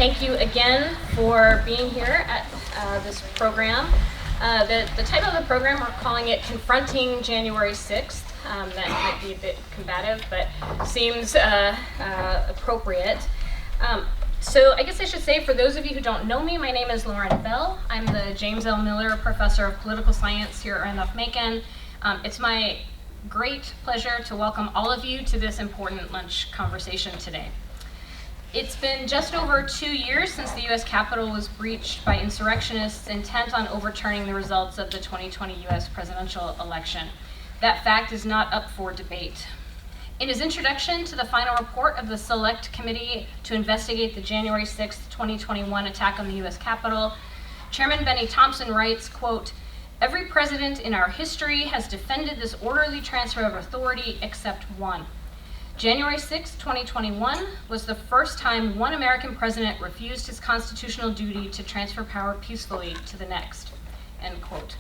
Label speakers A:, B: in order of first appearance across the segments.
A: Thank you again for being here at this program. The title of the program, we're calling it Confronting January 6th. That might be a bit combative, but seems appropriate. So I guess I should say, for those of you who don't know me, my name is Lauren Bell. I'm the James L. Miller Professor of Political Science here at Randolph-Macon. It's my great pleasure to welcome all of you to this important lunch conversation today. It's been just over 2 years since the U.S. Capitol was breached by insurrectionists intent on overturning the results of the 2020 U.S. presidential election. That fact is not up for debate. In his introduction to the final report of the Select Committee to investigate the January 6, 2021 attack on the U.S. Capitol, Chairman Benny Thompson writes, quote, "Every president in our history has defended this orderly transfer of authority except one. January 6, 2021 was the first time one American president refused his constitutional duty to transfer power peacefully to the next," end quote.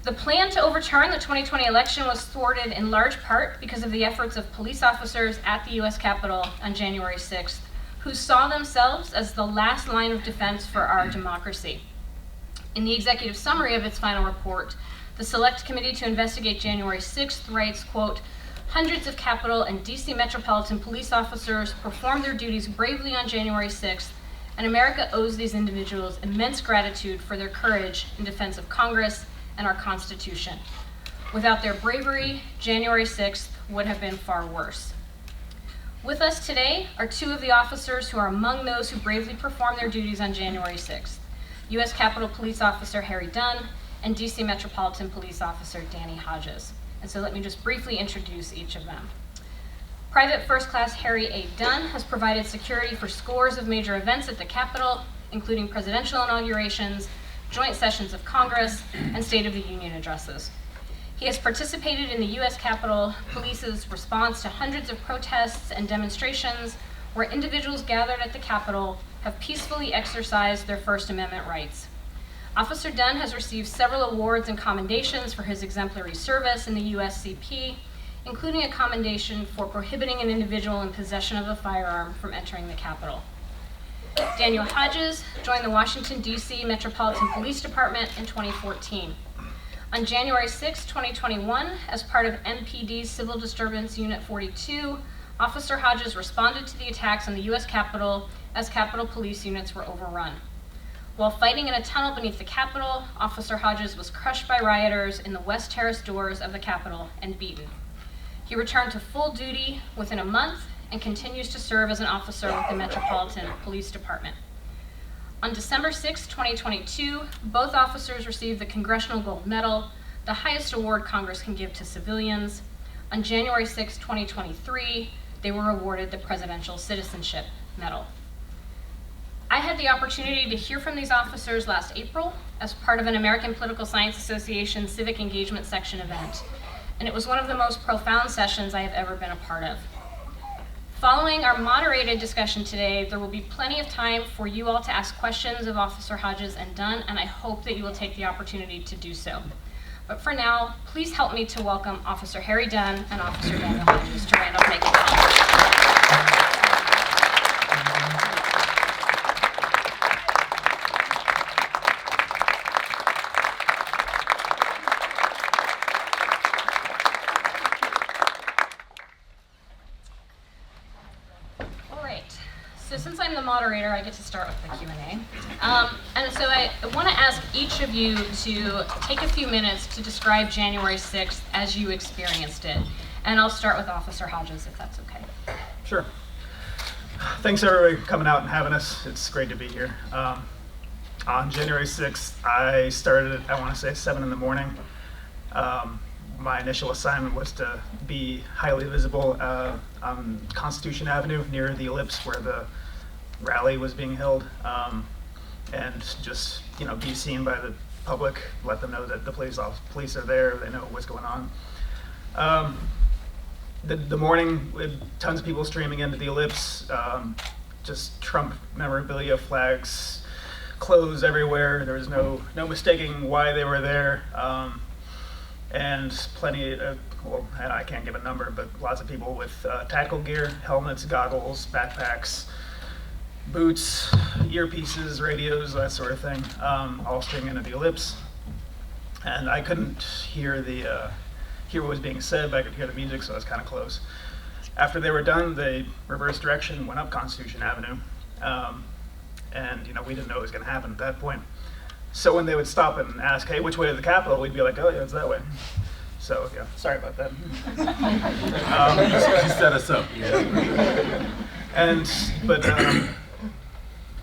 A: The plan to overturn the 2020 election was thwarted in large part because of the efforts of police officers at the U.S. Capitol on January 6th, who saw themselves as the last line of defense for our democracy. In the executive summary of its final report, the Select Committee to investigate January 6th writes, quote, "Hundreds of Capitol and D.C. Metropolitan police officers performed their duties bravely on January 6th, and America owes these individuals immense gratitude for their courage in defense of Congress and our Constitution. Without their bravery, January 6th would have been far worse." With us today are two of the officers who are among those who bravely performed their duties on January 6th, U.S. Capitol Police Officer Harry Dunn and D.C. Metropolitan Police Officer Danny Hodges. And so let me just briefly introduce each of them. Private First Class Harry A. Dunn has provided security for scores of major events at the Capitol, including presidential inaugurations, joint sessions of Congress, and State of the Union addresses. He has participated in the U.S. Capitol Police's response to hundreds of protests and demonstrations where individuals gathered at the Capitol have peacefully exercised their First Amendment rights. Officer Dunn has received several awards and commendations for his exemplary service in the USCP, including a commendation for prohibiting an individual in possession of a firearm from entering the Capitol. Daniel Hodges joined the Washington, D.C. Metropolitan Police Department in 2014. On January 6, 2021, as part of MPD's Civil Disturbance Unit 42, Officer Hodges responded to the attacks on the U.S. Capitol as Capitol Police units were overrun. While fighting in a tunnel beneath the Capitol, Officer Hodges was crushed by rioters in the West Terrace doors of the Capitol and beaten. He returned to full duty within a month and continues to serve as an officer with the Metropolitan Police Department. On December 6, 2022, both officers received the Congressional Gold Medal, the highest award Congress can give to civilians. On January 6, 2023, they were awarded the Presidential Citizenship Medal. I had the opportunity to hear from these officers last April as part of an American Political Science Association Civic Engagement Section event, and it was one of the most profound sessions I have ever been a part of. Following our moderated discussion today, there will be plenty of time for you all to ask questions of Officer Hodges and Dunn, and I hope that you will take the opportunity to do so. But for now, please help me to welcome Officer Harry Dunn and Officer Daniel Hodges to Randolph-Macon. So since I'm the moderator, I get to start with the Q&A. And so I want to ask each of you to take a few minutes to describe January 6th as you experienced it. And I'll start with Officer Hodges, if that's okay.
B: Sure. Thanks everybody for coming out and having us. It's great to be here. On January 6th, I started at, I want to say, 7 in the morning. My initial assignment was to be highly visible on Constitution Avenue near the ellipse where the rally was being held, and just be seen by the public, let them know that the police are there, they know what's going on. The morning, with tons of people streaming into the ellipse, just Trump memorabilia, flags, clothes everywhere. There was no mistaking why they were there. And plenty of, well, I can't give a number, but lots of people with tactical gear, helmets, goggles, backpacks, boots, earpieces, radios, that sort of thing, all stringing into the ellipse. And I couldn't hear hear what was being said, but I could hear the music, so I was kind of close. After they were done, they reversed direction, went up Constitution Avenue, and we didn't know what was going to happen at that point. So when they would stop and ask, "Hey, which way to the Capitol?" we'd be like, "Oh yeah, it's that way." So yeah, sorry about that.
C: You set us up.
B: But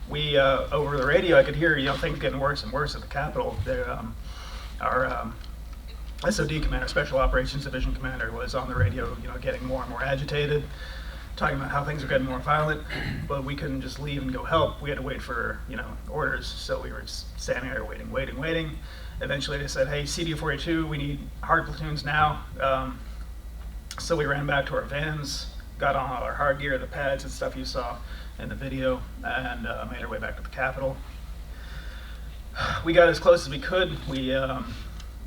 B: we over the radio, I could hear things getting worse and worse at the Capitol. Our SOD commander, Special Operations Division commander, was on the radio, getting more and more agitated, talking about how things were getting more violent, but we couldn't just leave and go help. We had to wait for, orders, so we were just standing there waiting. Eventually they said, "Hey, CD-42, we need hard platoons now." So we ran back to our vans, got on all our hard gear, the pads and stuff you saw in the video, and made our way back to the Capitol. We got as close as we could.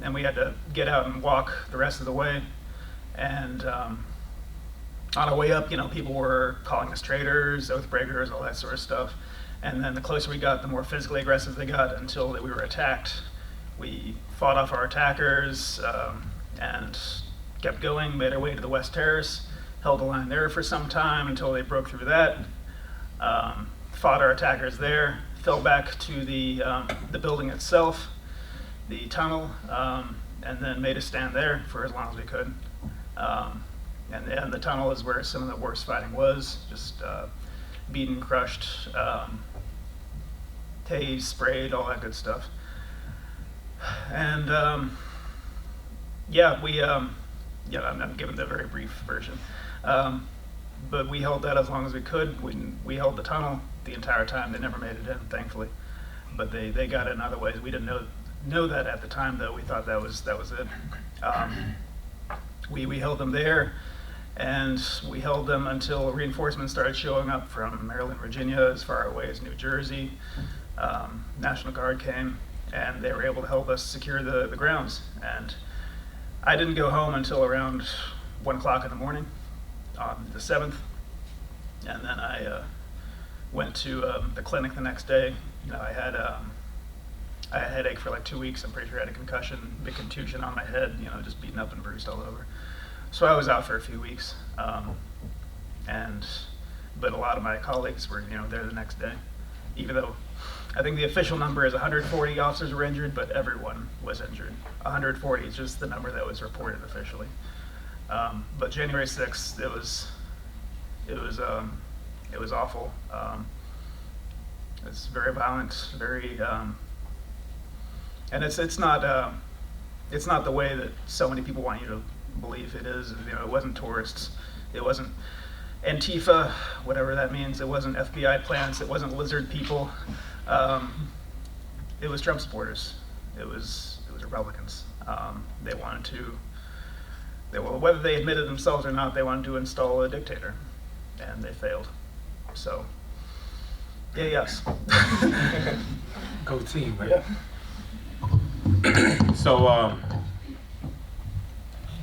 B: And we had to get out and walk the rest of the way. And on our way up, people were calling us traitors, oath breakers, all that sort of stuff. And then the closer we got, the more physically aggressive they got until we were attacked. We fought off our attackers and kept going, made our way to the West Terrace, held the line there for some time until they broke through that. Fought our attackers there, fell back to the building itself, the tunnel, and then made a stand there for as long as we could. And the tunnel is where some of the worst fighting was, just beaten, crushed, tased, sprayed, all that good stuff. And I'm giving the very brief version. But we held that as long as we could. We held the tunnel the entire time. They never made it in, thankfully. But they got it in other ways. We didn't know that at the time, though. We thought that was it. We held them there, and we held them until reinforcements started showing up from Maryland, Virginia, as far away as New Jersey. National Guard came, and they were able to help us secure the grounds. And I didn't go home until around 1 o'clock in the morning on the 7th, and then I went to the clinic the next day. I had a headache for like 2 weeks. I'm pretty sure I had a big contusion on my head, just beaten up and bruised all over. So I was out for a few weeks. But a lot of my colleagues were, there the next day, even though I think the official number is 140 officers were injured, but everyone was injured. 140 is just the number that was reported officially. But January 6th, it was awful. It's very violent, very, and it's not the way that so many people want you to believe it is. It wasn't tourists, it wasn't Antifa, whatever that means. It wasn't FBI plants. It wasn't lizard people. It was Trump supporters. It was Republicans. They wanted to. Whether they admitted themselves or not, they wanted to install a dictator, and they failed. So, yes.
C: Go team, right?
B: Yeah.
C: So,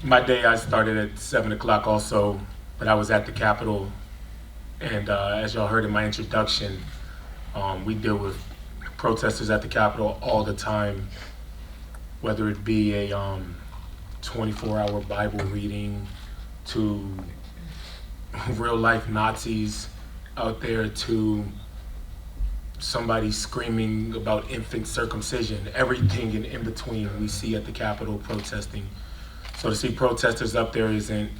C: my day I started at 7 o'clock also, but I was at the Capitol, and as y'all heard in my introduction, we deal with protesters at the Capitol all the time, whether it be a 24-hour Bible reading to real-life Nazis out there to somebody screaming about infant circumcision, everything in between we see at the Capitol protesting. So to see protesters up there isn't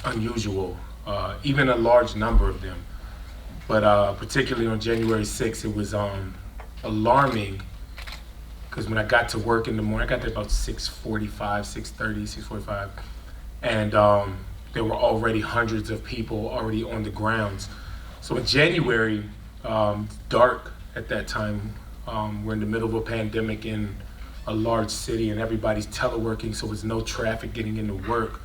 C: unusual, even a large number of them. But particularly on January 6th, it was alarming, because when I got to work in the morning, I got there about 6:45, and there were already hundreds of people already on the grounds. So in January, dark at that time. We're in the middle of a pandemic in a large city, and everybody's teleworking, so there's no traffic getting into work.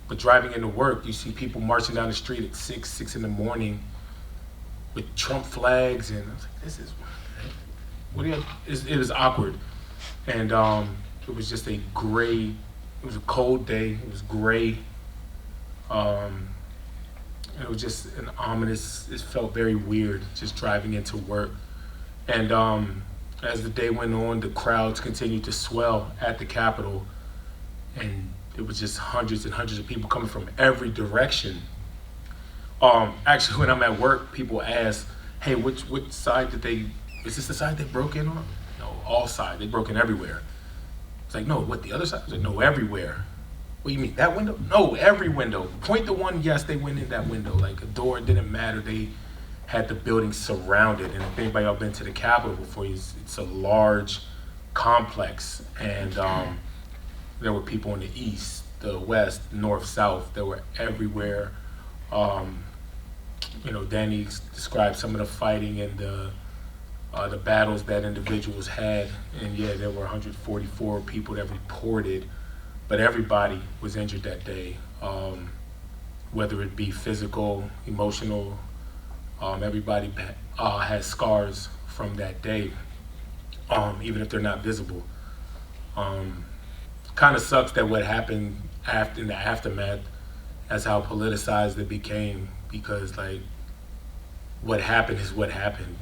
C: But driving into work, you see people marching down the street at 6 in the morning with Trump flags, and I was like, this is, it was awkward. And it was just it was a cold day, it was gray. it was just an ominous, it felt very weird just driving into work. And as the day went on, the crowds continued to swell at the Capitol, and it was just hundreds and hundreds of people coming from every direction. Actually, when I'm at work, people ask, hey, which side is this the side they broke in on? No, all sides, they broke in everywhere. It's like, no, what, the other side? It's like, no, everywhere. What do you mean, that window? No, every window. Point to one, yes, they went in that window. Like a door, it didn't matter. They had the building surrounded. And if anybody else been to the Capitol before, it's a large complex. And there were people in the east, the west, north, south. They were everywhere. Danny described some of the fighting and the battles that individuals had. And yeah, there were 144 people that reported. But everybody was injured that day, whether it be physical, emotional. Everybody has scars from that day, even if they're not visible. Kind of sucks that what happened in the aftermath, that's how politicized it became, because like what happened is what happened.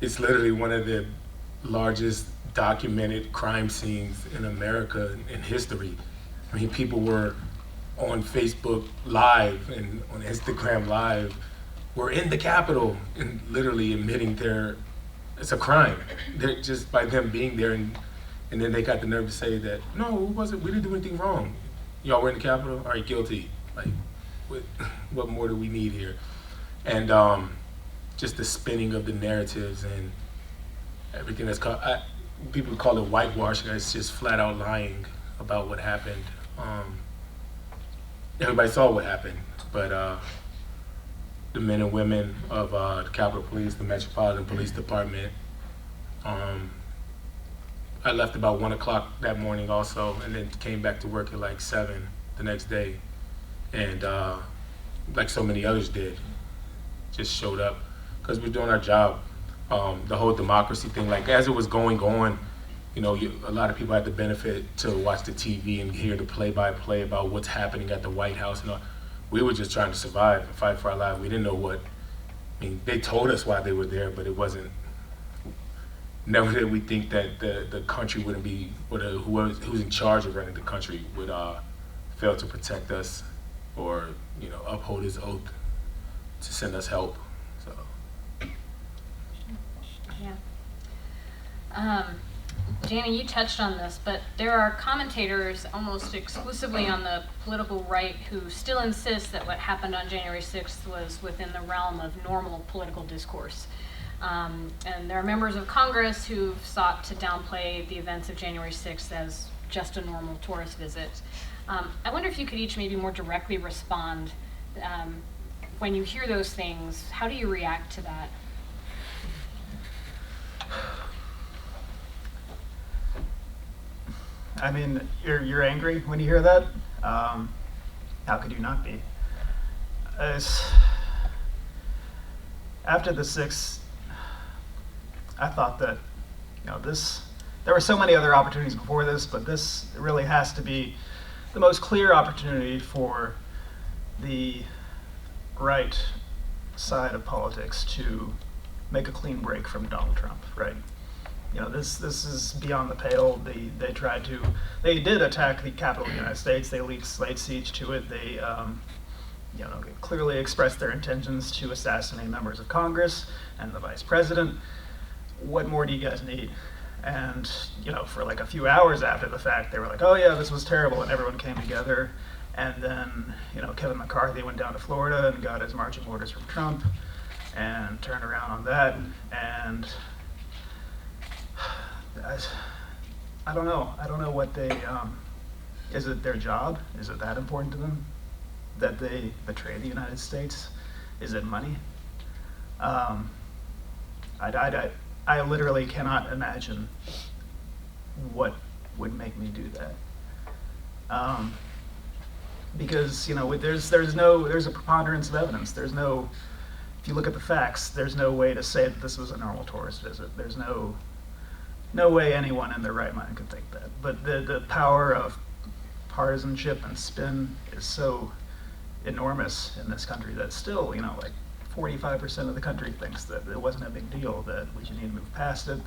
C: It's literally one of the largest documented crime scenes in America in history. I mean, people were on Facebook Live and on Instagram Live, were in the Capitol and literally admitting it's a crime. They're just by them being there, and then they got the nerve to say that, no, it wasn't, we didn't do anything wrong. Y'all were in the Capitol, all right, guilty. Like, what more do we need here? And just the spinning of the narratives and everything that's called, people call it whitewashing. It's just flat out lying about what happened. Everybody saw what happened, but the men and women of the Capitol Police, the Metropolitan Police Department, I left about 1 o'clock that morning also, and then came back to work at like 7 the next day. And like so many others did, just showed up because we're doing our job. The whole democracy thing, like as it was going on, a lot of people had the benefit to watch the TV and hear the play-by-play about what's happening at the White House. And we were just trying to survive and fight for our lives. We didn't know they told us why they were there, but it wasn't, never did we think that the country wouldn't be, or who's in charge of running the country would fail to protect us or, uphold his oath to send us help. So.
A: Yeah. Danny, you touched on this, but there are commentators almost exclusively on the political right who still insist that what happened on January 6th was within the realm of normal political discourse. And there are members of Congress who've sought to downplay the events of January 6th as just a normal tourist visit. I wonder if you could each maybe more directly respond. When you hear those things, how do you react to that?
B: I mean, you're angry when you hear that. How could you not be? After the 6th, I thought that, there were so many other opportunities before this, but this really has to be the most clear opportunity for the right side of politics to make a clean break from Donald Trump, right? This is beyond the pale. They did attack the Capitol of the United States. They laid siege to it. They, clearly expressed their intentions to assassinate members of Congress and the Vice President. What more do you guys need? And, for like a few hours after the fact, they were like, oh yeah, this was terrible, and everyone came together. And then, Kevin McCarthy went down to Florida and got his marching orders from Trump and turned around on that. And I don't know. I don't know what they, is it their job? Is it that important to them that they betray the United States? Is it money? I literally cannot imagine what would make me do that. Because, there's a preponderance of evidence. If you look at the facts, there's no way to say that this was a normal tourist visit. There's no way anyone in their right mind could think that. But the power of partisanship and spin is so enormous in this country that still, you know, like 45% of the country thinks that it wasn't a big deal, that we should need to move past it,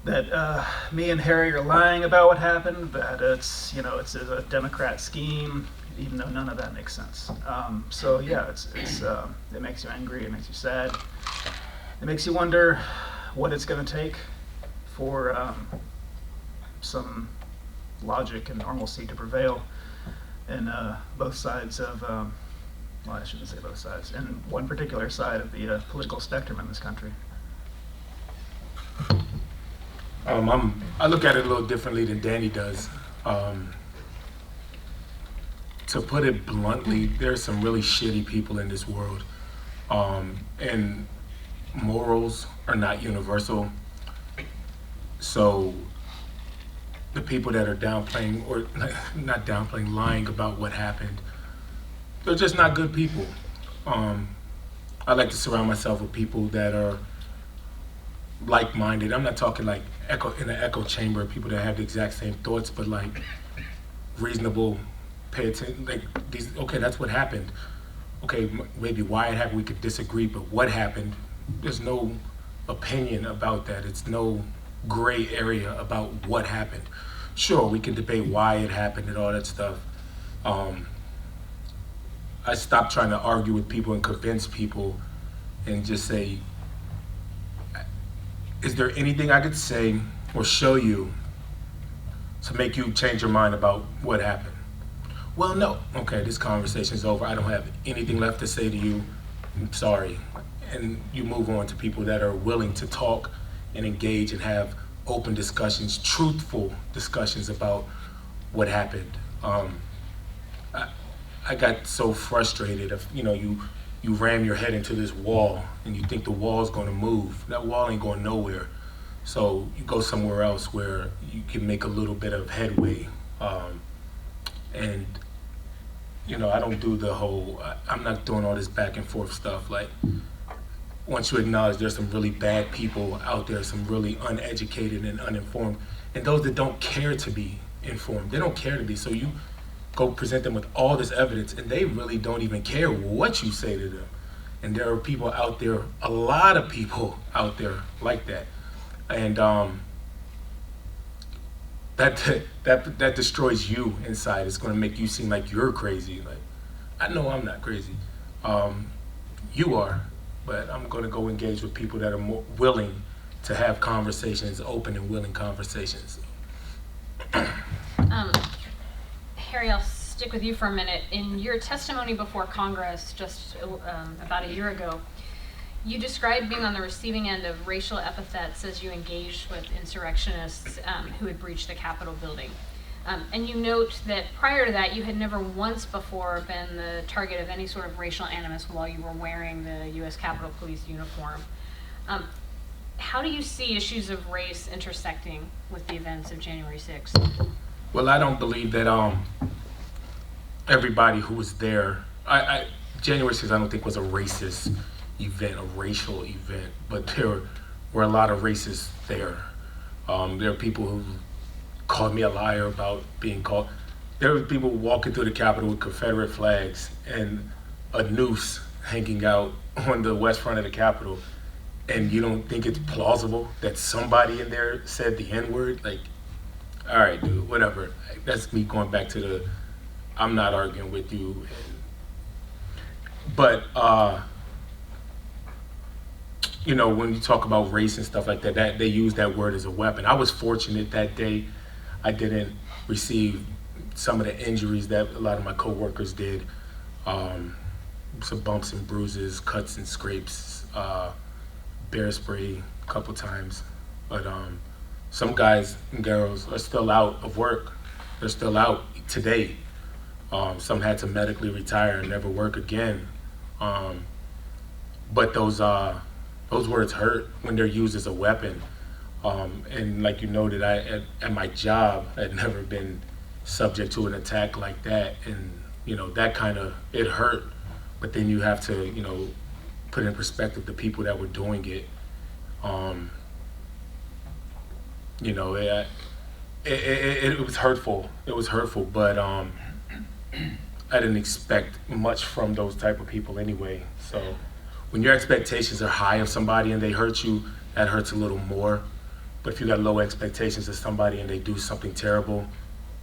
B: that me and Harry are lying about what happened, that it's, you know, it's a Democrat scheme, even though none of that makes sense. So yeah, it makes you angry, it makes you sad, it makes you wonder what it's going to take for some logic and normalcy to prevail in both sides of, well, I shouldn't say both sides, in one particular side of the political spectrum in this country.
C: I look at it a little differently than Danny does. To put it bluntly, there's some really shitty people in this world, and morals are not universal. So the people that are downplaying, or not downplaying, lying about what happened, they're just not good people. I like to surround myself with people that are like-minded. I'm not talking like in an echo chamber, people that have the exact same thoughts, but like reasonable, pay attention, like these, okay, that's what happened. Okay, maybe why it happened, we could disagree, but what happened, there's no opinion about that. It's no gray area about what happened. Sure, we can debate why it happened and all that stuff. I stopped trying to argue with people and convince people and just say, is there anything I could say or show you to make you change your mind about what happened? Well, no. Okay, this conversation's over. I don't have anything left to say to you. I'm sorry. And you move on to people that are willing to talk and engage and have open discussions, truthful discussions about what happened. I got so frustrated. If you know, you ram your head into this wall and you think the wall's going to move. That wall ain't going nowhere. So you go somewhere else where you can make a little bit of headway. And you know, I don't do the whole, I'm not doing all this back and forth stuff. Like, once you acknowledge there's some really bad people out there, some really uneducated and uninformed, and those that don't care to be informed, they don't care to be. So you go present them with all this evidence and they really don't even care what you say to them. And there are people out there, a lot of people out there like that. And that destroys you inside. It's going to make you seem like you're crazy. Like, I know I'm not crazy. You are, but I'm going to go engage with people that are more willing to have conversations, open and willing conversations.
A: Harry, I'll stick with you for a minute. In your testimony before Congress just about a year ago, you described being on the receiving end of racial epithets as you engaged with insurrectionists who had breached the Capitol building. And you note that prior to that, you had never once before been the target of any sort of racial animus while you were wearing the U.S. Capitol Police uniform. How do you see issues of race intersecting with the events of January 6th?
C: Well, I don't believe that everybody who was there, January 6th I don't think was a racist event, a racial event, but there were a lot of racists there. There are people who called me a liar about being called. There were people walking through the Capitol with Confederate flags and a noose hanging out on the west front of the Capitol, and you don't think it's plausible that somebody in there said the N-word? Like, all right, dude, whatever. That's me going back to the, I'm not arguing with you. But, you know, when you talk about race and stuff like that, they use that word as a weapon. I was fortunate that day I didn't receive some of the injuries that a lot of my coworkers did. Some bumps and bruises, cuts and scrapes, bear spray a couple times. But some guys and girls are still out of work. They're still out today. Some had to medically retire and never work again. But those words hurt when they're used as a weapon. And like you noted, at my job, I had never been subject to an attack like that. And, you know, that kind of, it hurt. But then you have to, you know, put in perspective the people that were doing it. You know, it was hurtful. It was hurtful, but I didn't expect much from those type of people anyway. So when your expectations are high of somebody and they hurt you, that hurts a little more. But if you got low expectations of somebody and they do something terrible,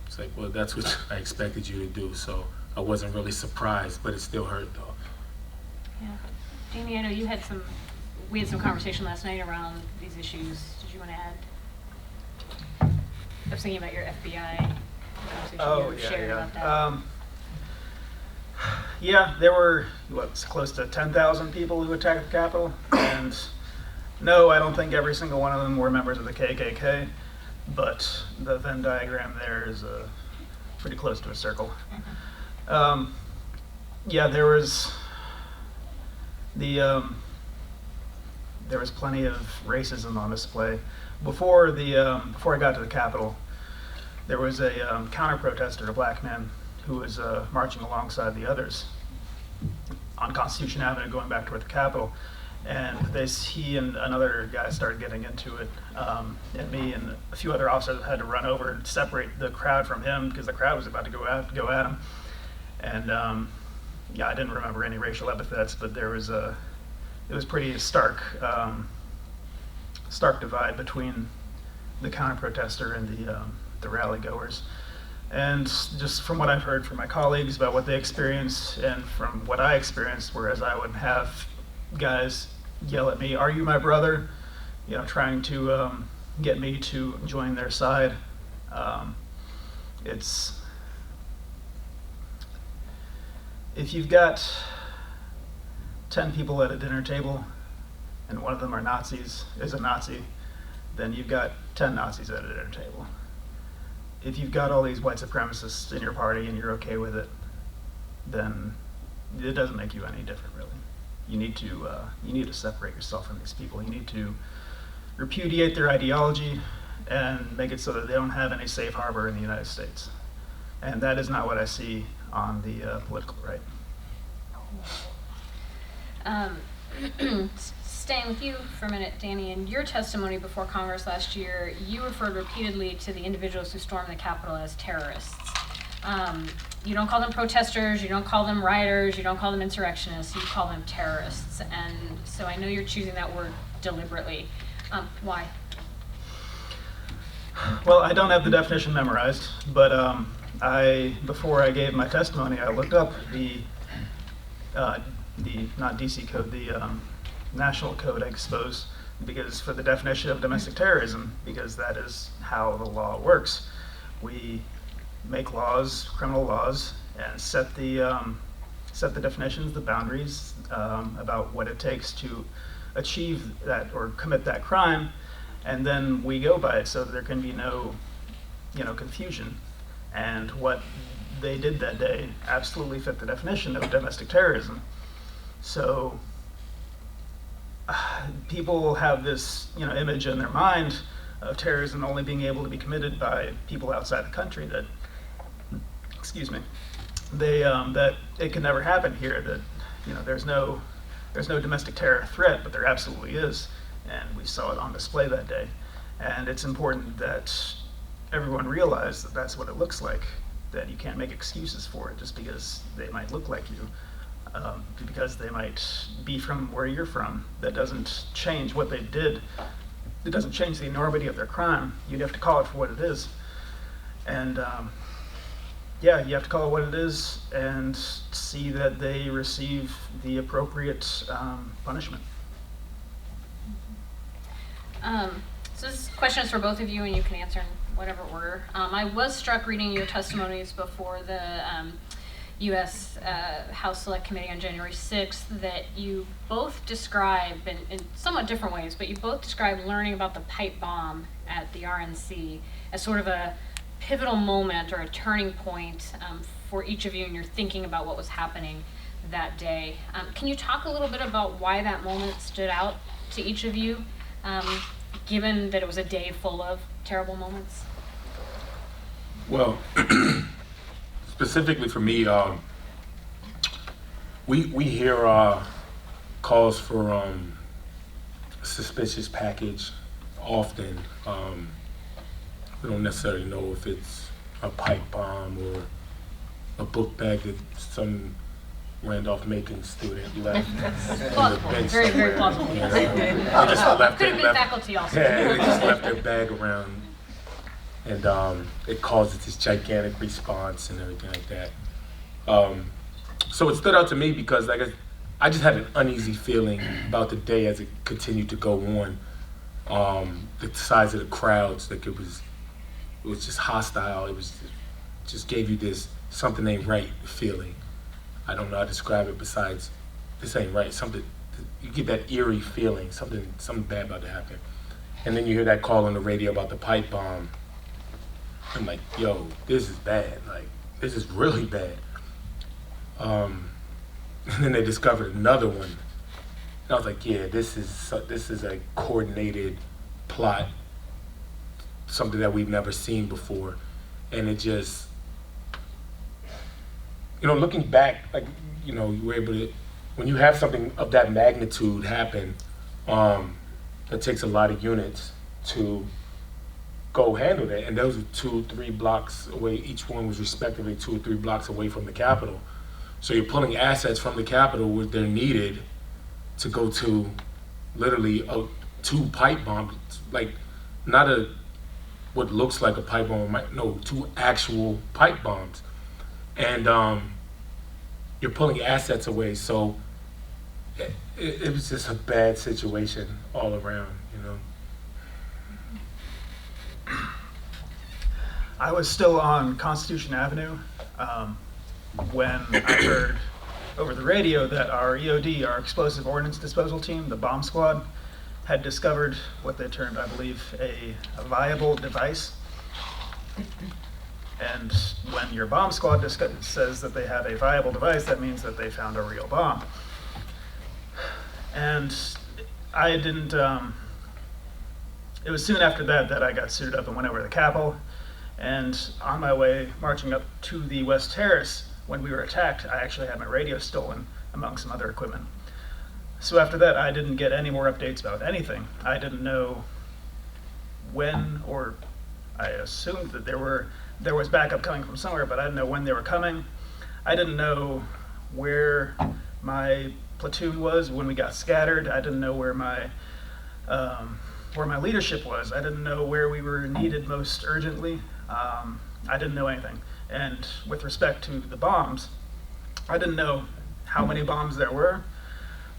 C: it's like, well, that's what I expected you to do. So I wasn't really surprised, but it still hurt though.
A: Yeah. Jamie, I know we had some conversation last night around these issues. Did you want to add? I was thinking about your FBI conversation you shared about that.
B: Yeah, there were close to 10,000 people who attacked the Capitol, and no, I don't think every single one of them were members of the KKK, but the Venn diagram there is pretty close to a circle. Yeah, there was plenty of racism on display. Before I got to the Capitol, there was a counter-protester, a black man, who was marching alongside the others on Constitution Avenue going back toward the Capitol. And he and another guy started getting into it, and me and a few other officers had to run over and separate the crowd from him because the crowd was about to go at him. And yeah, I didn't remember any racial epithets, but it was pretty stark divide between the counter-protester and the rally goers. And just from what I've heard from my colleagues about what they experienced and from what I experienced, whereas I would have guys yell at me, "Are you my brother?" Trying to get me to join their side. If you've got 10 people at a dinner table and one of them is a Nazi, then you've got 10 Nazis at a dinner table. If you've got all these white supremacists in your party and you're okay with it, then it doesn't make you any different, really. You need to separate yourself from these people. You need to repudiate their ideology and make it so that they don't have any safe harbor in the United States. And that is not what I see on the political right.
A: Staying with you for a minute, Danny, in your testimony before Congress last year, you referred repeatedly to the individuals who stormed the Capitol as terrorists. You don't call them protesters, you don't call them rioters, you don't call them insurrectionists, you call them terrorists. And so I know you're choosing that word deliberately. Why?
B: Well, I don't have the definition memorized, but before I gave my testimony, I looked up the not DC code, the national code, I suppose, because for the definition of domestic terrorism, because that is how the law works. We make laws, criminal laws, and set the definitions, the boundaries about what it takes to achieve that or commit that crime, and then we go by it so that there can be no, confusion. And what they did that day absolutely fit the definition of domestic terrorism. So people have this, image in their mind of terrorism only being able to be committed by people outside the country. That, that it can never happen here. That, there's no domestic terror threat, but there absolutely is, and we saw it on display that day. And it's important that everyone realize that that's what it looks like. That you can't make excuses for it just because they might look like you. Because they might be from where you're from. That doesn't change what they did. It doesn't change the enormity of their crime. You have to call it for what it is. And you have to call it what it is and see that they receive the appropriate punishment.
A: So this question is for both of you, and you can answer in whatever order. I was struck reading your testimonies before the U.S. House Select Committee on January 6th that you both describe, in somewhat different ways, but you both describe learning about the pipe bomb at the RNC as sort of a pivotal moment or a turning point for each of you in your thinking about what was happening that day. Can you talk a little bit about why that moment stood out to each of you, given that it was a day full of terrible moments?
C: Well, specifically for me, we hear calls for a suspicious package often. We don't necessarily know if it's a pipe bomb or a book bag that some Randolph-Macon student left in the
A: Plausible.
C: bench
A: Very, very
C: somewhere.
A: plausible.
C: You know? They just left
A: Could have
C: it-
A: been faculty also.
C: Yeah, they just left their bag around, and it causes this gigantic response and everything like that. So it stood out to me because like I just had an uneasy feeling about the day as it continued to go on. The size of the crowds, like it was just hostile. It just gave you this something ain't right feeling. I don't know how to describe it besides this ain't right. Something, you get that eerie feeling, something bad about to happen. And then you hear that call on the radio about the pipe bomb. I'm like, yo, this is bad. Like, this is really bad. And then they discovered another one. And I was like, yeah, this is a coordinated plot, something that we've never seen before. And it just, looking back, like, you were able to, when you have something of that magnitude happen, it takes a lot of units to go handle that. And those were 2-3 blocks away. Each one was respectively 2 or 3 blocks away from the Capitol. So you're pulling assets from the Capitol where they're needed to go to literally 2 pipe bombs, like not what looks like a pipe bomb, 2 actual pipe bombs. And you're pulling assets away. So it was just a bad situation all around,
B: I was still on Constitution Avenue when I heard over the radio that our EOD, our Explosive Ordnance Disposal Team, the bomb squad, had discovered what they termed, I believe, a viable device. And when your bomb squad says that they have a viable device, that means that they found a real bomb. And I didn't, it was soon after that I got suited up and went over to the Capitol. And on my way marching up to the West Terrace, when we were attacked, I actually had my radio stolen among some other equipment. So after that, I didn't get any more updates about anything. I didn't know when, or I assumed that there was backup coming from somewhere, but I didn't know when they were coming. I didn't know where my platoon was when we got scattered. I didn't know where my leadership was. I didn't know where we were needed most urgently. I didn't know anything. And with respect to the bombs, I didn't know how many bombs there were.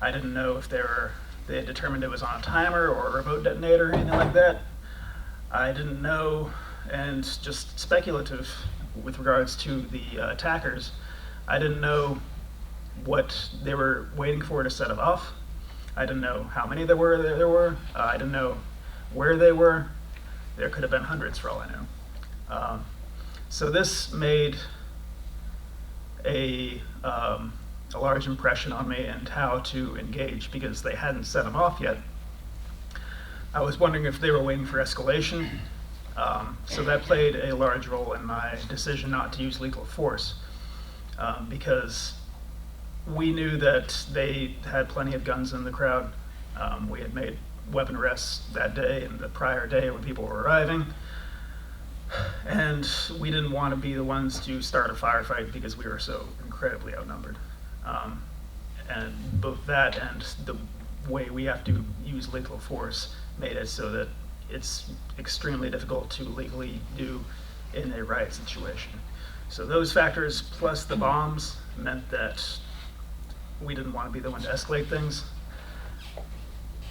B: I didn't know if they had determined it was on a timer or a remote detonator or anything like that. I didn't know, and just speculative with regards to the attackers. I didn't know what they were waiting for to set them off. I didn't know how many there were. I didn't know where they were. There could have been hundreds for all I knew. So this made a large impression on me and how to engage, because they hadn't set them off yet. I was wondering if they were waiting for escalation. So that played a large role in my decision not to use lethal force, because we knew that they had plenty of guns in the crowd. We had made weapon arrests that day and the prior day when people were arriving. And we didn't want to be the ones to start a firefight because we were so incredibly outnumbered. And both that and the way we have to use lethal force made it so that it's extremely difficult to legally do in a riot situation. So those factors plus the bombs meant that we didn't want to be the one to escalate things.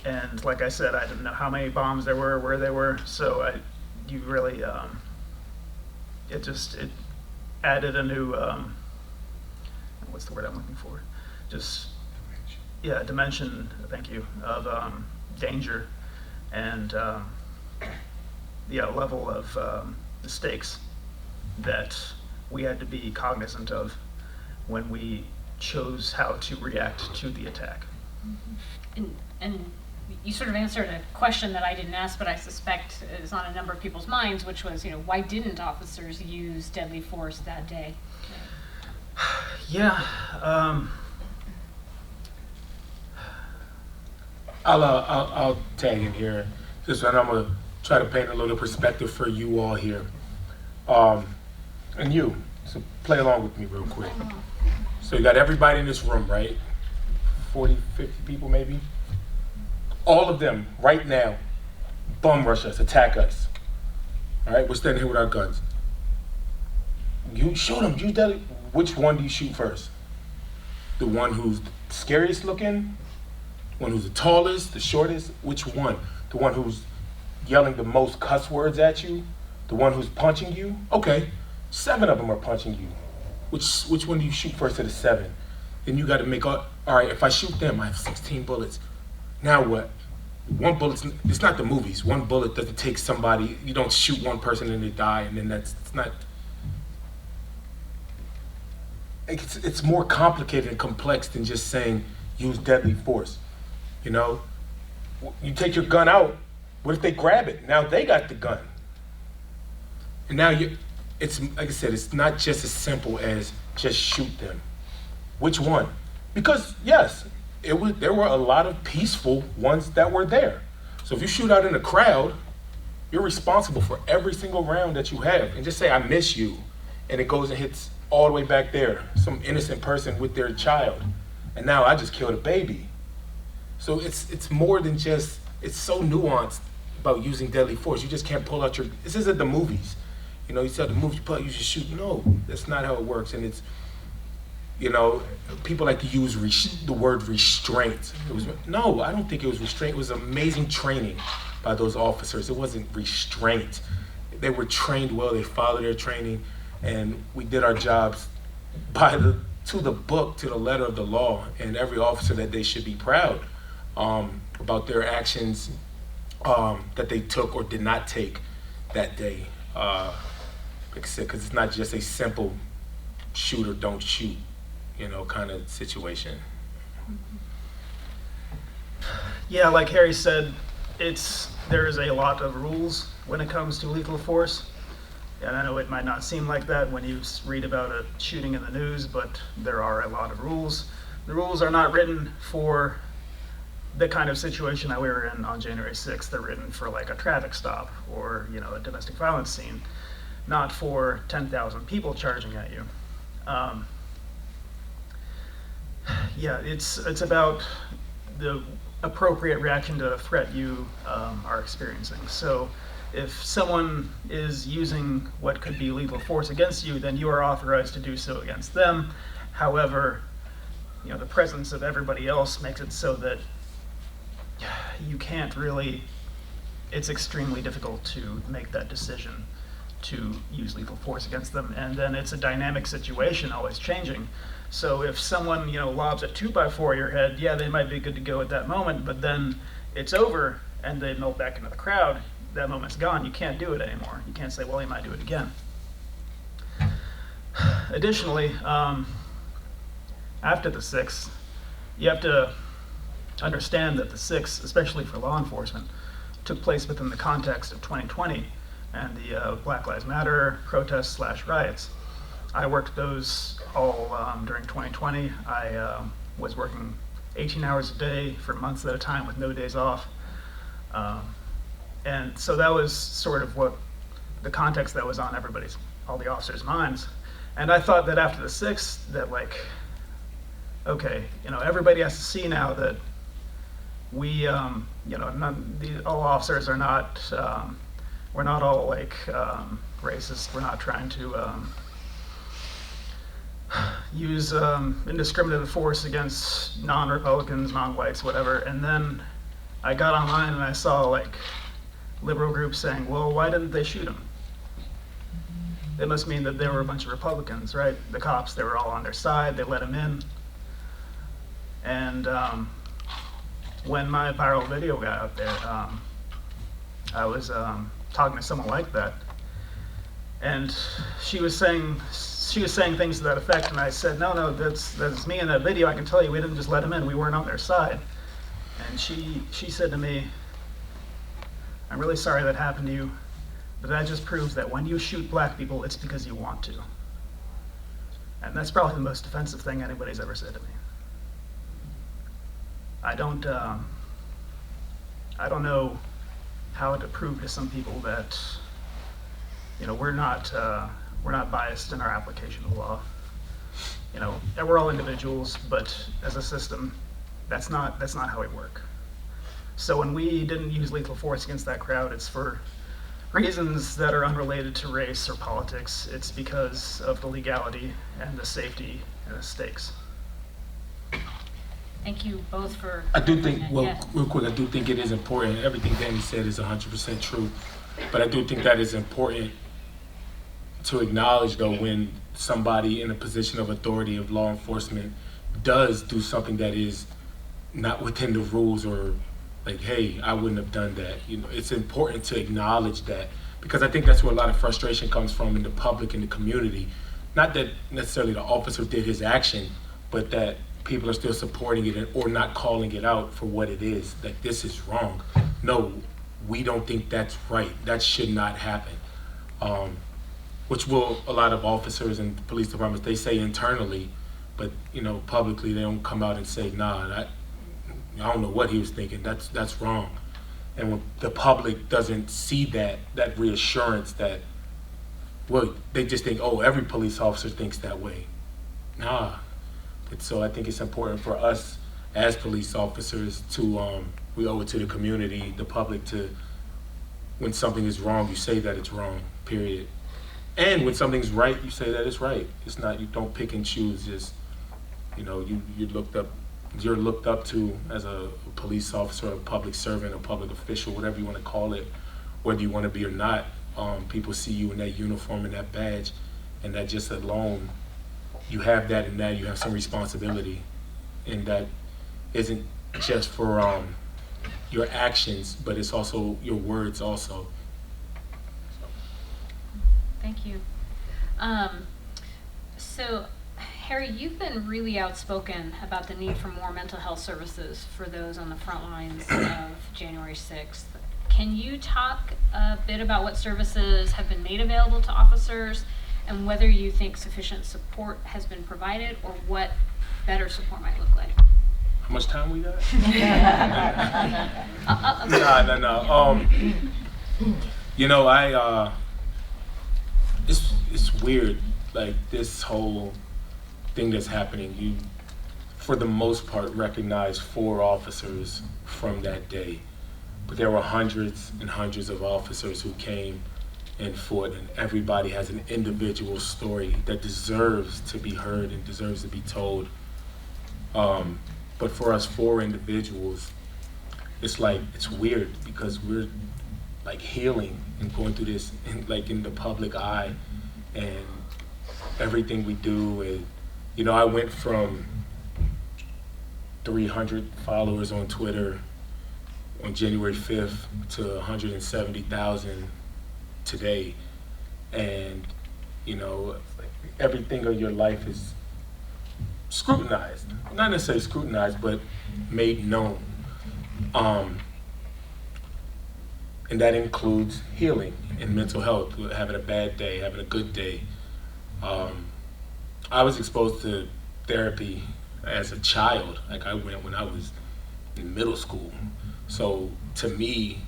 B: And like I said, I didn't know how many bombs there were, where they were, so you really, it added a new, what's the word I'm looking for? Dimension, thank you, of danger and level of the stakes that we had to be cognizant of when we chose how to react to the attack.
D: And you sort of answered a question that I didn't ask, but I suspect is on a number of people's minds, which was, why didn't officers use deadly force that day?
B: Yeah.
C: I'll tag in here. Just and I'm gonna try to paint a little perspective for you all here, and you So play along with me real quick. So you got everybody in this room, right? 40, 50 people maybe. All of them right now bum rush us, attack us. All right, we're standing here with our guns. You shoot them, use deadly. Which one do you shoot first? The one who's the scariest looking? The one who's the tallest, the shortest? Which one? The one who's yelling the most cuss words at you? The one who's punching you? Okay, 7 of them are punching you. Which one do you shoot first of the 7? Then you gotta make all right, if I shoot them, I have 16 bullets. Now what? One bullet, it's not the movies. One bullet doesn't take somebody, you don't shoot one person and they die, and then it's not. It's more complicated and complex than just saying use deadly force. You know, you take your gun out. What if they grab it? Now they got the gun. And now it's like I said, it's not just as simple as just shoot them. Which one? Because yes, there were a lot of peaceful ones that were there. So if you shoot out in a crowd, you're responsible for every single round that you have. And just say I miss you, and it goes and hits all the way back there, some innocent person with their child, and now I just killed a baby. So it's more than just, it's so nuanced about using deadly force. You just can't pull out this isn't the movies. You know, you said the movies you pull out, you just shoot. No, that's not how it works. And it's, you know, people like to use the word restraint. No, I don't think it was restraint. It was amazing training by those officers. It wasn't restraint. They were trained well, they followed their training, and we did our jobs to the book, to the letter of the law, and every officer that they should be proud about their actions that they took or did not take that day. Like I said, because it's not just a simple shoot or don't shoot, you know, kind of situation.
B: Yeah, like Harry said, there is a lot of rules when it comes to lethal force. And I know it might not seem like that when you read about a shooting in the news, but there are a lot of rules. The rules are not written for the kind of situation that we were in on January 6th. They're written for like a traffic stop or, you know, a domestic violence scene, not for 10,000 people charging at you. Yeah, it's about the appropriate reaction to the threat you are experiencing. So if someone is using what could be lethal force against you, then you are authorized to do so against them. However, you know, the presence of everybody else makes it so that you can't really, it's extremely difficult to make that decision to use lethal force against them. And then it's a dynamic situation, always changing. So if someone, you know, lobs a 2x4 at your head, yeah, they might be good to go at that moment, but then it's over and they melt back into the crowd. That moment's gone. You can't do it anymore. You can't say, well, he might do it again. Additionally, after the 6th, you have to understand that the 6th, especially for law enforcement, took place within the context of 2020 and the Black Lives Matter protests / riots. I worked those all during 2020. I was working 18 hours a day for months at a time with no days off. And so that was sort of what the context that was on all the officers' minds. And I thought that after the 6th, that like, okay, you know, everybody has to see now that we, you know, all officers are not, we're not all like racist. We're not trying to use indiscriminate force against non-Republicans, non-whites, whatever. And then I got online and I saw like liberal groups saying, well, why didn't they shoot him? It must mean that there were a bunch of Republicans, right? The cops, they were all on their side, they let him in. And when my viral video got out there, I was talking to someone like that, and she was saying things to that effect, and I said, no, that's me in that video. I can tell you, we didn't just let him in, we weren't on their side. And she said to me, I'm really sorry that happened to you, but that just proves that when you shoot black people, it's because you want to. And that's probably the most offensive thing anybody's ever said to me. I don't know how to prove to some people that, you know, we're not We're not biased in our application of law. You know, and we're all individuals, but as a system, that's not how we work. So when we didn't use lethal force against that crowd, it's for reasons that are unrelated to race or politics. It's because of the legality and the safety and the stakes.
D: Thank you both for.
C: I do think,
D: that.
C: well,
D: Yeah.
C: real quick, I do think it is important. Everything Danny said is 100% true. But I do think that it's important to acknowledge, though, when somebody in a position of authority of law enforcement does do something that is not within the rules, or like, hey, I wouldn't have done that. You know, it's important to acknowledge that, because I think that's where a lot of frustration comes from in the public and the community. Not that necessarily the officer did his action, but that people are still supporting it or not calling it out for what it is. Like, this is wrong. No, we don't think that's right. That should not happen. Which will, a lot of officers and police departments, they say internally, but you know, publicly they don't come out and say, nah, I don't know what he was thinking. That's wrong. And when the public doesn't see that reassurance, that, well, they just think, oh, every police officer thinks that way. Nah. And so I think it's important for us as police officers to, we owe it to the community, the public, to, when something is wrong, you say that it's wrong, period. And when something's right, you say that it's right. It's not, you don't pick and choose. Just, you know, you're looked up to as a police officer, a public servant, a public official, whatever you want to call it, whether you want to be or not. People see you in that uniform and that badge, and that just alone, you have that, and now you have some responsibility. And that isn't just for your actions, but it's also your words also.
D: Thank you. So, Harry, you've been really outspoken about the need for more mental health services for those on the front lines of January 6th. Can you talk a bit about what services have been made available to officers, and whether you think sufficient support has been provided, or what better support might look like?
C: How much time we got? No. You know, it's weird, like this whole thing that's happening. You, for the most part, recognize 4 officers from that day, but there were hundreds and hundreds of officers who came and fought, and everybody has an individual story that deserves to be heard and deserves to be told. But for us 4 individuals, it's like, it's weird, because we're like healing and going through this in the public eye, and everything we do. And you know, I went from 300 followers on Twitter on January 5th to 170,000 today. And you know, everything of your life is scrutinized, not necessarily scrutinized, but made known. And that includes healing and mental health, having a bad day, having a good day. I was exposed to therapy as a child. Like, I went when I was in middle school. So to me,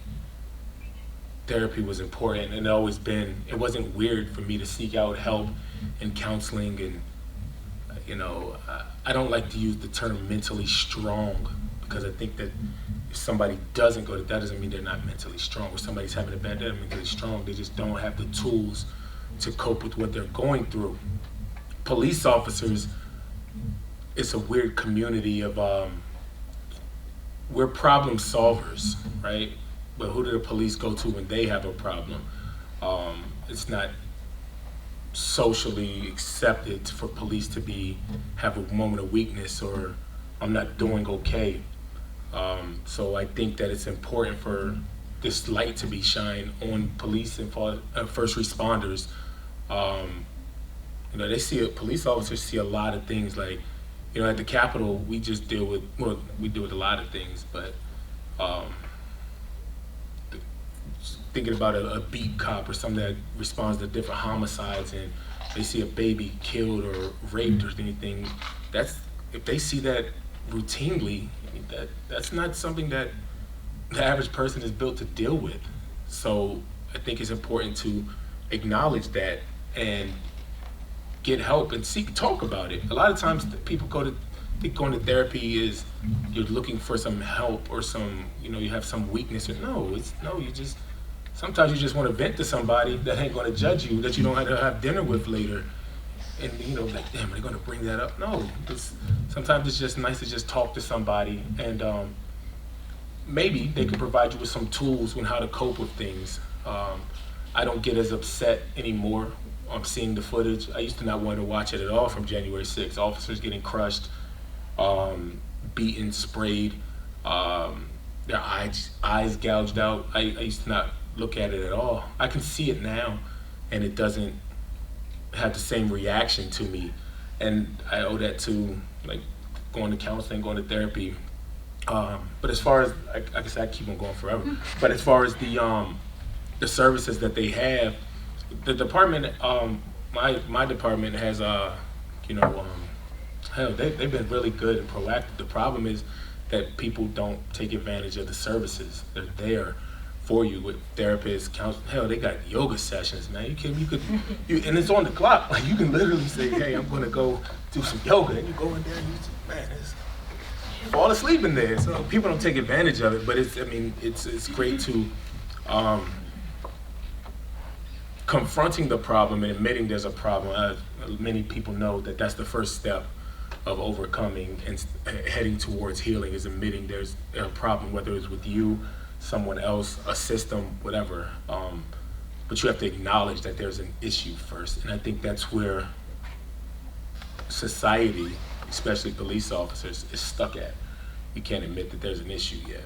C: therapy was important, and it wasn't weird for me to seek out help and counseling. And you know, I don't like to use the term mentally strong, because I think that if somebody doesn't go to that, doesn't mean they're not mentally strong. Or somebody's having a bad day, they're mentally strong. They just don't have the tools to cope with what they're going through. Police officers, it's a weird community of, we're problem solvers, right? But who do the police go to when they have a problem? It's not socially accepted for police to have a moment of weakness, or I'm not doing okay. So I think that it's important for this light to be shined on police and first responders. You know, police officers see a lot of things. Like, you know, at the Capitol, we deal with a lot of things, but thinking about a beat cop or something that responds to different homicides, and they see a baby killed or raped or anything, if they see that routinely, that's not something that the average person is built to deal with. So I think it's important to acknowledge that and get help and talk about it. A lot of times people think going to therapy is you're looking for some help or some, you have some weakness. Or sometimes you just want to vent to somebody that ain't going to judge you, that you don't have to have dinner with later. And like, damn, are they going to bring that up? No, sometimes it's just nice to just talk to somebody, and maybe they can provide you with some tools on how to cope with things. I don't get as upset anymore on seeing the footage. I used to not want to watch it at all from January 6th. Officers getting crushed, beaten, sprayed, their eyes gouged out. I used to not look at it at all. I can see it now, and it doesn't have the same reaction to me. And I owe that to like going to counseling, going to therapy. But as far as, I guess I keep on going forever. But as far as the services that they have, the department, my department has, hell, they've been really good and proactive. The problem is that people don't take advantage of the services. They're there for you with therapists, counselors. Hell, they got yoga sessions, man. And it's on the clock. Like, you can literally say, hey, I'm gonna go do some yoga, and you go in there and you fall asleep in there. So people don't take advantage of it, but it's great to confronting the problem and admitting there's a problem. Many people know that that's the first step of overcoming and heading towards healing, is admitting there's a problem, whether it's with you, someone else, a system, whatever. But you have to acknowledge that there's an issue first. And I think that's where society, especially police officers, is stuck at. You can't admit that there's an issue yet.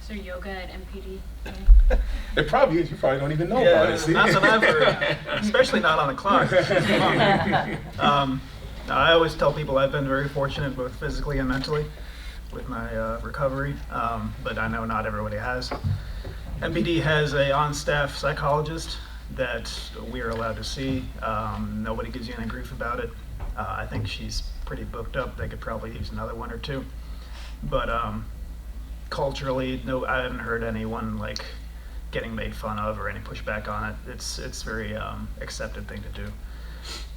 D: So yoga at MPD?
C: It probably is. You probably don't even know about it. See?
B: Not that I've heard, especially not on the clock. I always tell people I've been very fortunate, both physically and mentally, with my recovery, but I know not everybody has. MPD has a on-staff psychologist that we are allowed to see. Nobody gives you any grief about it. I think she's pretty booked up. They could probably use another one or two. But culturally, no, I haven't heard anyone like getting made fun of or any pushback on it. It's very accepted thing to do.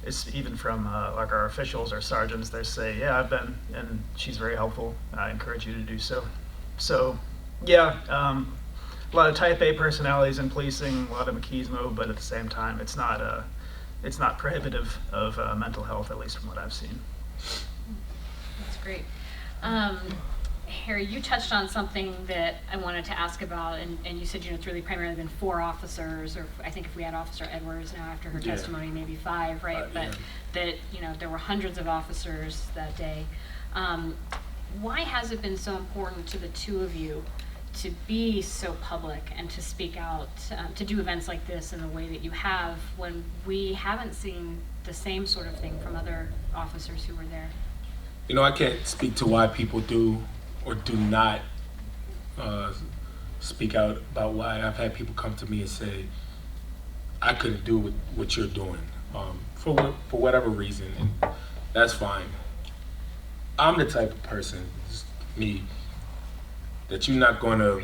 B: It's even from like our officials or sergeants. They say, yeah, I've been, and she's very helpful. I encourage you to do so. So yeah, a lot of type A personalities in policing, a lot of machismo, but at the same time, it's not prohibitive of mental health, at least from what I've seen.
D: That's great. Harry, you touched on something that I wanted to ask about, and you said, it's really primarily been 4 officers, or I think if we had Officer Edwards now after her testimony, maybe 5, right? But that, there were hundreds of officers that day. Why has it been so important to the two of you to be so public and to speak out, to do events like this in the way that you have, when we haven't seen the same sort of thing from other officers who were there?
C: I can't speak to why people do or do not speak out about why. I've had people come to me and say, I couldn't do what you're doing for whatever reason, and that's fine. I'm the type of person, me, that you're not going to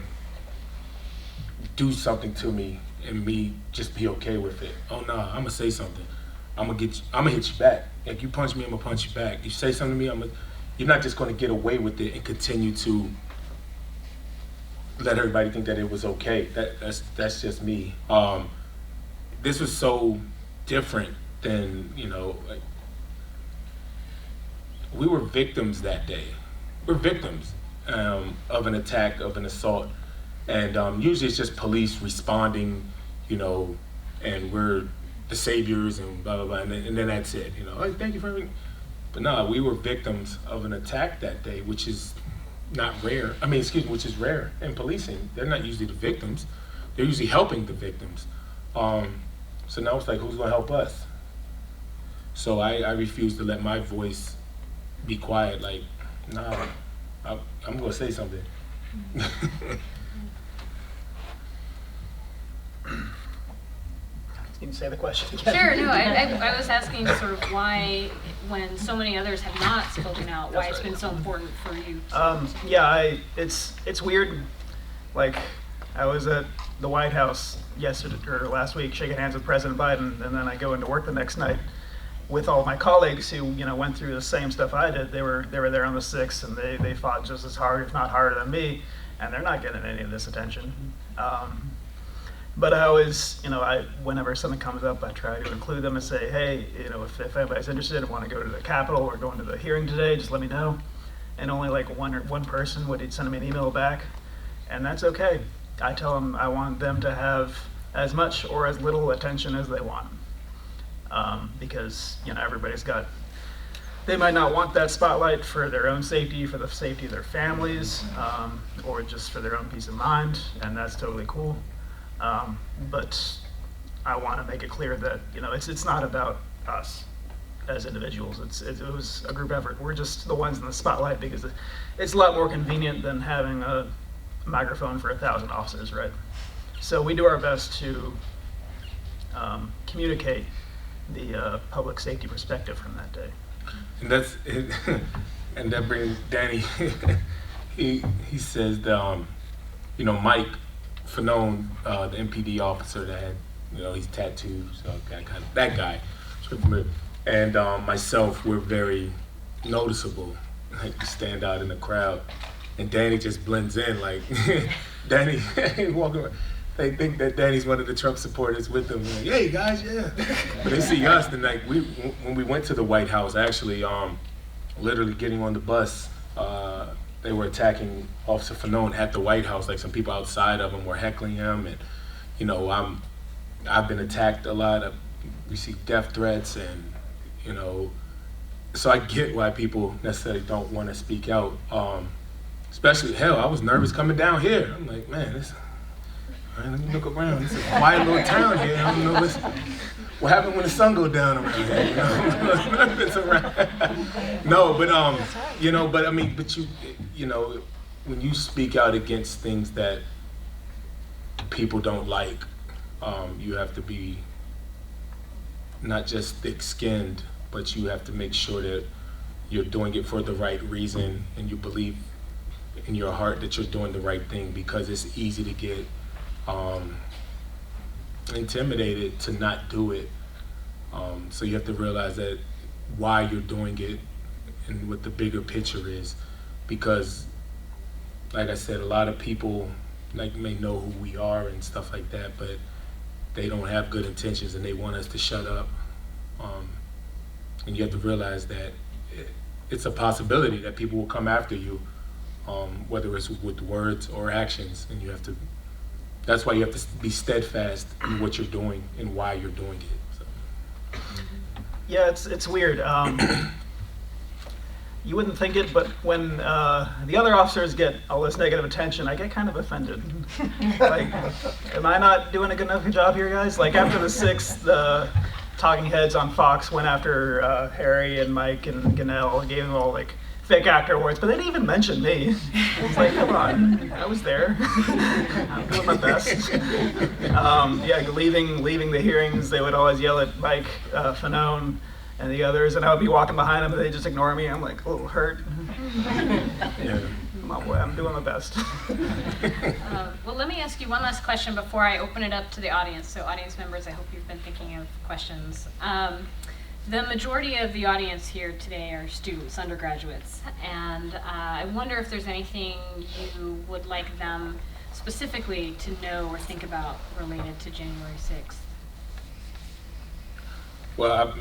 C: do something to me and me just be okay with it. Oh no, I'm gonna say something. I'm gonna hit you back. Like, you punch me, I'm gonna punch you back. You say something to me, you're not just gonna get away with it and continue to let everybody think that it was okay. That's just me. This was so different than, like, we were victims that day. We're victims of an attack, of an assault. And usually it's just police responding, and we're the saviors and blah, blah, blah, and then that's it. Hey, thank you for everything. But no, we were victims of an attack that day, which is not rare. Which is rare in policing. They're not usually the victims. They're usually helping the victims. So now it's like, who's gonna help us? So I refuse to let my voice be quiet. Like, nah, I'm gonna say something.
B: You can say the question again.
D: Sure, no, I was asking sort of why, when so many others have not spoken out, why it's been so important for you to
B: Yeah, it's weird. Like, I was at the White House yesterday or last week shaking hands with President Biden, and then I go into work the next night with all my colleagues who went through the same stuff I did. They were there on the 6th, and they fought just as hard, if not harder than me, and they're not getting any of this attention. But I always, whenever something comes up, I try to include them and say, hey, if anybody's interested and want to go to the Capitol or going to the hearing today, just let me know. And only like one person would send me an email back, and that's okay. I tell them I want them to have as much or as little attention as they want, because everybody's got. They might not want that spotlight for their own safety, for the safety of their families, or just for their own peace of mind, and that's totally cool. But I want to make it clear that it's not about us as individuals. It was a group effort. We're just the ones in the spotlight because it's a lot more convenient than having a microphone for 1,000 officers, right? So we do our best to communicate the public safety perspective from that day.
C: And that's it. And that brings Danny. he says that Mike Fanone, the MPD officer that had he's tattooed, so that guy, and myself, we're very noticeable. Like we stand out in the crowd, and Danny just blends in. Like Danny walking around. They think that Danny's one of the Trump supporters with them. Like, hey guys, yeah. But they see us, and like when we went to the White House, actually, literally getting on the bus, they were attacking Officer Fanone at the White House. Like some people outside of him were heckling him, and I've been attacked a lot. I've received death threats, and so I get why people necessarily don't want to speak out. Especially, I was nervous coming down here. I'm like, man, all right, let me look around. It's a quiet little town here. I don't know what happened when the sun go down around here. It's around. No, but but I mean, when you speak out against things that people don't like, you have to be not just thick-skinned, but you have to make sure that you're doing it for the right reason, and you believe in your heart that you're doing the right thing, because it's easy to get intimidated to not do it. So you have to realize that why you're doing it and what the bigger picture is, because like I said, a lot of people may know who we are and stuff like that, but they don't have good intentions and they want us to shut up. And you have to realize that it's a possibility that people will come after you, whether it's with words or actions, and that's why you have to be steadfast in what you're doing and why you're doing it. So.
B: Yeah, it's weird. You wouldn't think it, but when the other officers get all this negative attention, I get kind of offended. Like, am I not doing a good enough job here, guys? Like after the 6th, the talking heads on Fox went after Harry and Mike and Ganell and gave them all like fake actor awards, but they didn't even mention me. It's like, come on, I was there. I'm doing my best. Leaving the hearings, they would always yell at Mike Fanone and the others, and I would be walking behind them, and they just ignore me. I'm like a little hurt.
C: Yeah.
B: I'm doing my best.
D: Well, let me ask you one last question before I open it up to the audience. So audience members, I hope you've been thinking of questions. The majority of the audience here today are students, undergraduates, and I wonder if there's anything you would like them specifically to know or think about related to January 6th.
C: Well,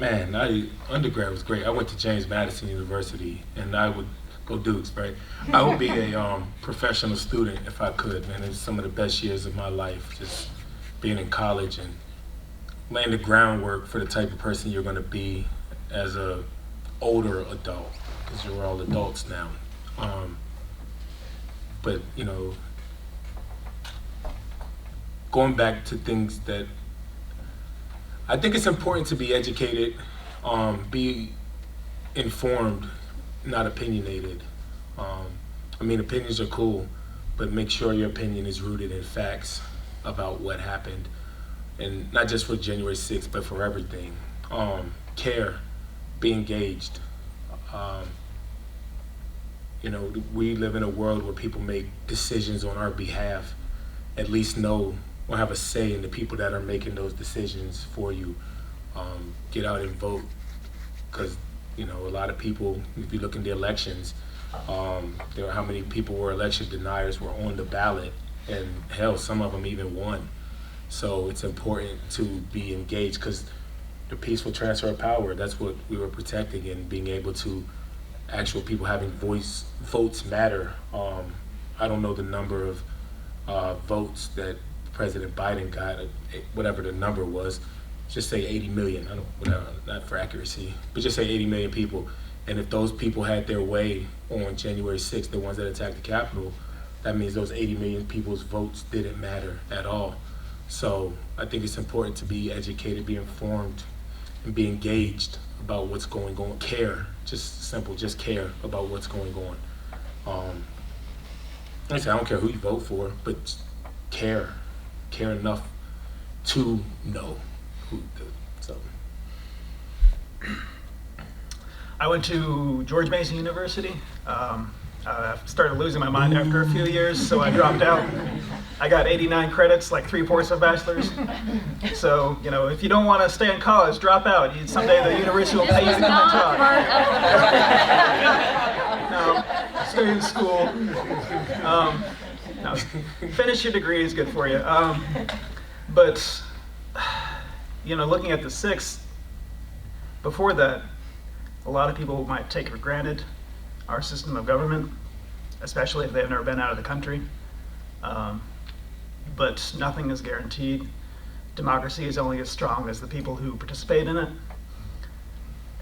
C: undergrad was great. I went to James Madison University, and I would go Dukes, right? I would be a professional student if I could, man. It was some of the best years of my life, just being in college and laying the groundwork for the type of person you're going to be as a older adult, because you're all adults now. But going back to things that I think it's important to be educated, be informed, not opinionated. Opinions are cool, but make sure your opinion is rooted in facts about what happened. And not just for January 6th, but for everything. Care, be engaged. We live in a world where people make decisions on our behalf, at least know or have a say in the people that are making those decisions for you. Get out and vote, because a lot of people, if you look in the elections, there are how many people were election deniers were on the ballot, and hell, some of them even won. So it's important to be engaged, because the peaceful transfer of power, that's what we were protecting, and being able to actual people having votes matter. I don't know the number of votes that President Biden got, whatever the number was, just say 80 million, not for accuracy, but just say 80 million people. And if those people had their way on January 6th, the ones that attacked the Capitol, that means those 80 million people's votes didn't matter at all. So I think it's important to be educated, be informed, and be engaged about what's going on. Care, just simple, just care about what's going on. Like I said, I don't care who you vote for, but care enough to know who. So.
B: I went to George Mason University. I started losing my mind after a few years, so I dropped out. I got 89 credits, like 3/4 of bachelor's. So, if you don't want to stay in college, drop out. Someday the university will pay you to come and talk. No, stay in school. No, finish your degree is good for you. But, looking at the 6th, before that, a lot of people might take for granted our system of government, especially if they've never been out of the country. But nothing is guaranteed. Democracy is only as strong as the people who participate in it.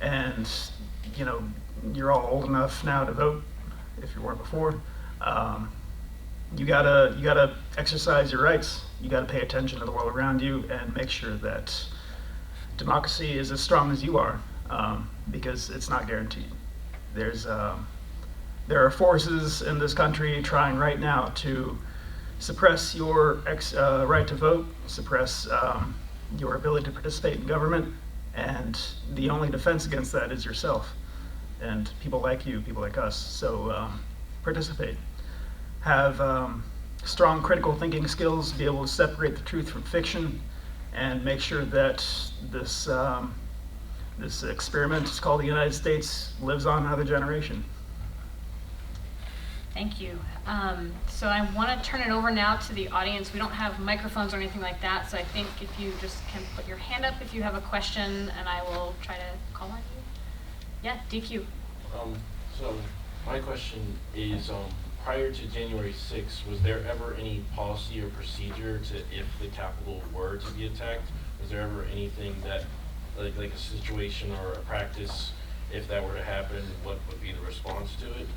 B: And, you're all old enough now to vote, if you weren't before. You gotta exercise your rights. You gotta pay attention to the world around you and make sure that democracy is as strong as you are, because it's not guaranteed. There are forces in this country trying right now to suppress your right to vote, suppress your ability to participate in government, and the only defense against that is yourself and people like you, people like us. So participate. Have strong critical thinking skills, be able to separate the truth from fiction, and make sure that this experiment, it's called the United States, lives on another generation.
D: Thank you. So I want to turn it over now to the audience. We don't have microphones or anything like that, so I think if you just can put your hand up if you have a question, and I will try to call on you. Yeah, DQ.
E: So my question is, prior to January 6th, was there ever any policy or procedure to, if the Capitol were to be attacked, was there ever anything that, like a situation or a practice, if that were to happen, what would be the response to it?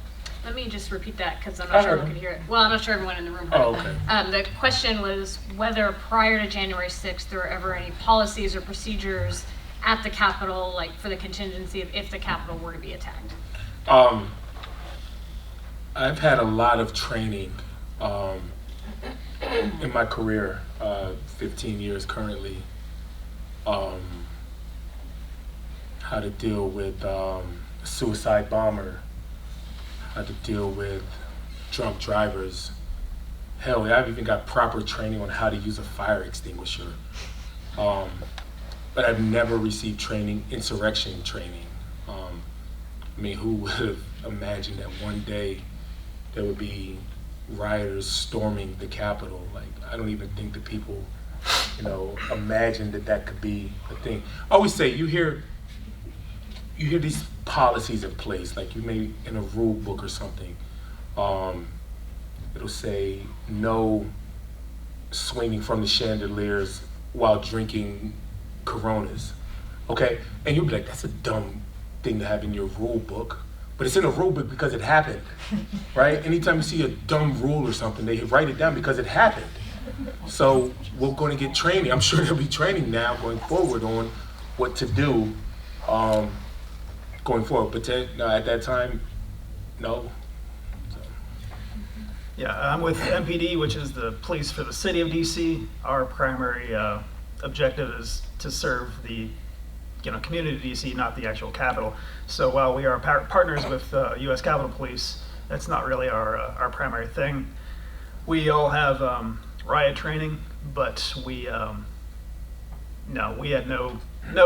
D: Let me just repeat that, because I'm not sure everyone could hear it. Well, I'm not sure everyone in the room heard it.
C: Okay.
D: The question was whether prior to January 6th there were ever any policies or procedures at the Capitol, like for the contingency of if the Capitol were to be attacked.
C: I've had a lot of training in my career, 15 years currently, how to deal with a suicide bomber, how to deal with drunk drivers. Hell, I've even got proper training on how to use a fire extinguisher. But I've never received insurrection training. Who would have imagined that one day there would be rioters storming the Capitol? Like, I don't even think that people, imagined that could be a thing. I always say, you hear these policies in place, like you may in a rule book or something. It'll say no swinging from the chandeliers while drinking Coronas. Okay, and you'll be like, that's a dumb thing to have in your rule book, but it's in a rule book because it happened, right? Anytime you see a dumb rule or something, they write it down because it happened. So we're going to get training. I'm sure there'll be training now going forward on what to do going forward. But at that time, no. So.
B: Yeah, I'm with MPD, which is the police for the city of DC. Our primary objective is to serve the community of DC, not the actual Capitol. So while we are partners with U.S. Capitol Police, that's not really our primary thing. We all have riot training, but we no, we had no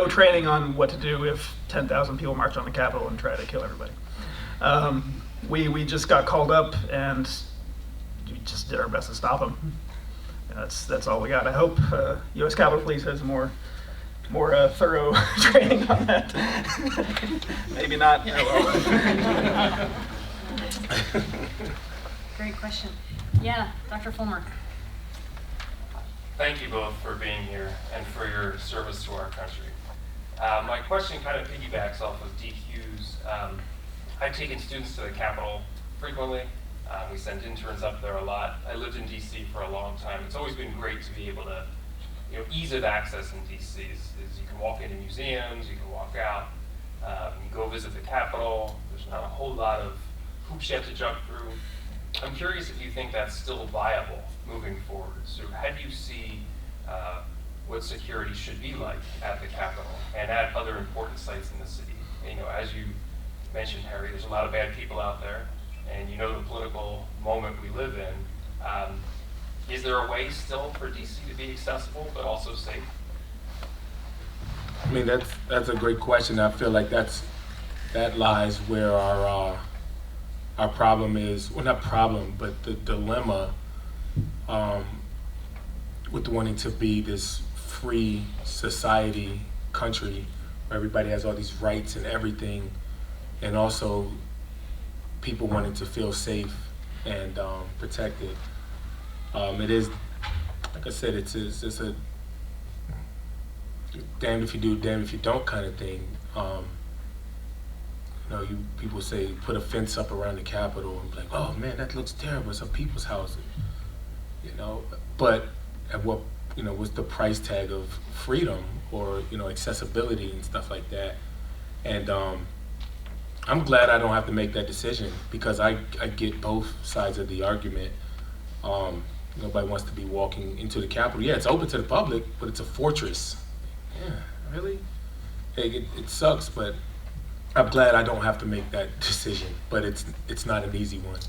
B: training on what to do if 10,000 people march on the Capitol and try to kill everybody. We just got called up and we just did our best to stop them. That's all we got. I hope U.S. Capitol Police has more thorough training on that. Maybe not. Oh, well.
D: Great question. Yeah, Dr. Fulmer.
F: Thank you both for being here and for your service to our country. My question kind of piggybacks off of DQ's. I've taken students to the Capitol frequently. We send interns up there a lot. I lived in DC for a long time. It's always been great to be able to, ease of access in DC is you can walk into museums, you can walk out, you go visit the Capitol. There's not a whole lot of hoops you have to jump through. I'm curious if you think that's still viable moving forward. So how do you see what security should be like at the Capitol and at other important sites in the city? As you mentioned, Harry, there's a lot of bad people out there, and the political moment we live in. Is there a way still for DC to be accessible but also safe?
C: I mean, that's a great question. I feel like that lies where our problem is. Well, not problem, but the dilemma with wanting to be this free society, country, where everybody has all these rights and everything, and also people wanting to feel safe and protected. It is, like I said, it's a damned if you do, damned if you don't kind of thing. People say put a fence up around the Capitol and be like, oh man, that looks terrible. It's a people's house, But at what, what's the price tag of freedom or accessibility and stuff like that? And I'm glad I don't have to make that decision because I get both sides of the argument. Nobody wants to be walking into the Capitol. Yeah, it's open to the public, but it's a fortress. Yeah, really? It sucks, but I'm glad I don't have to make that decision. But it's not an easy one.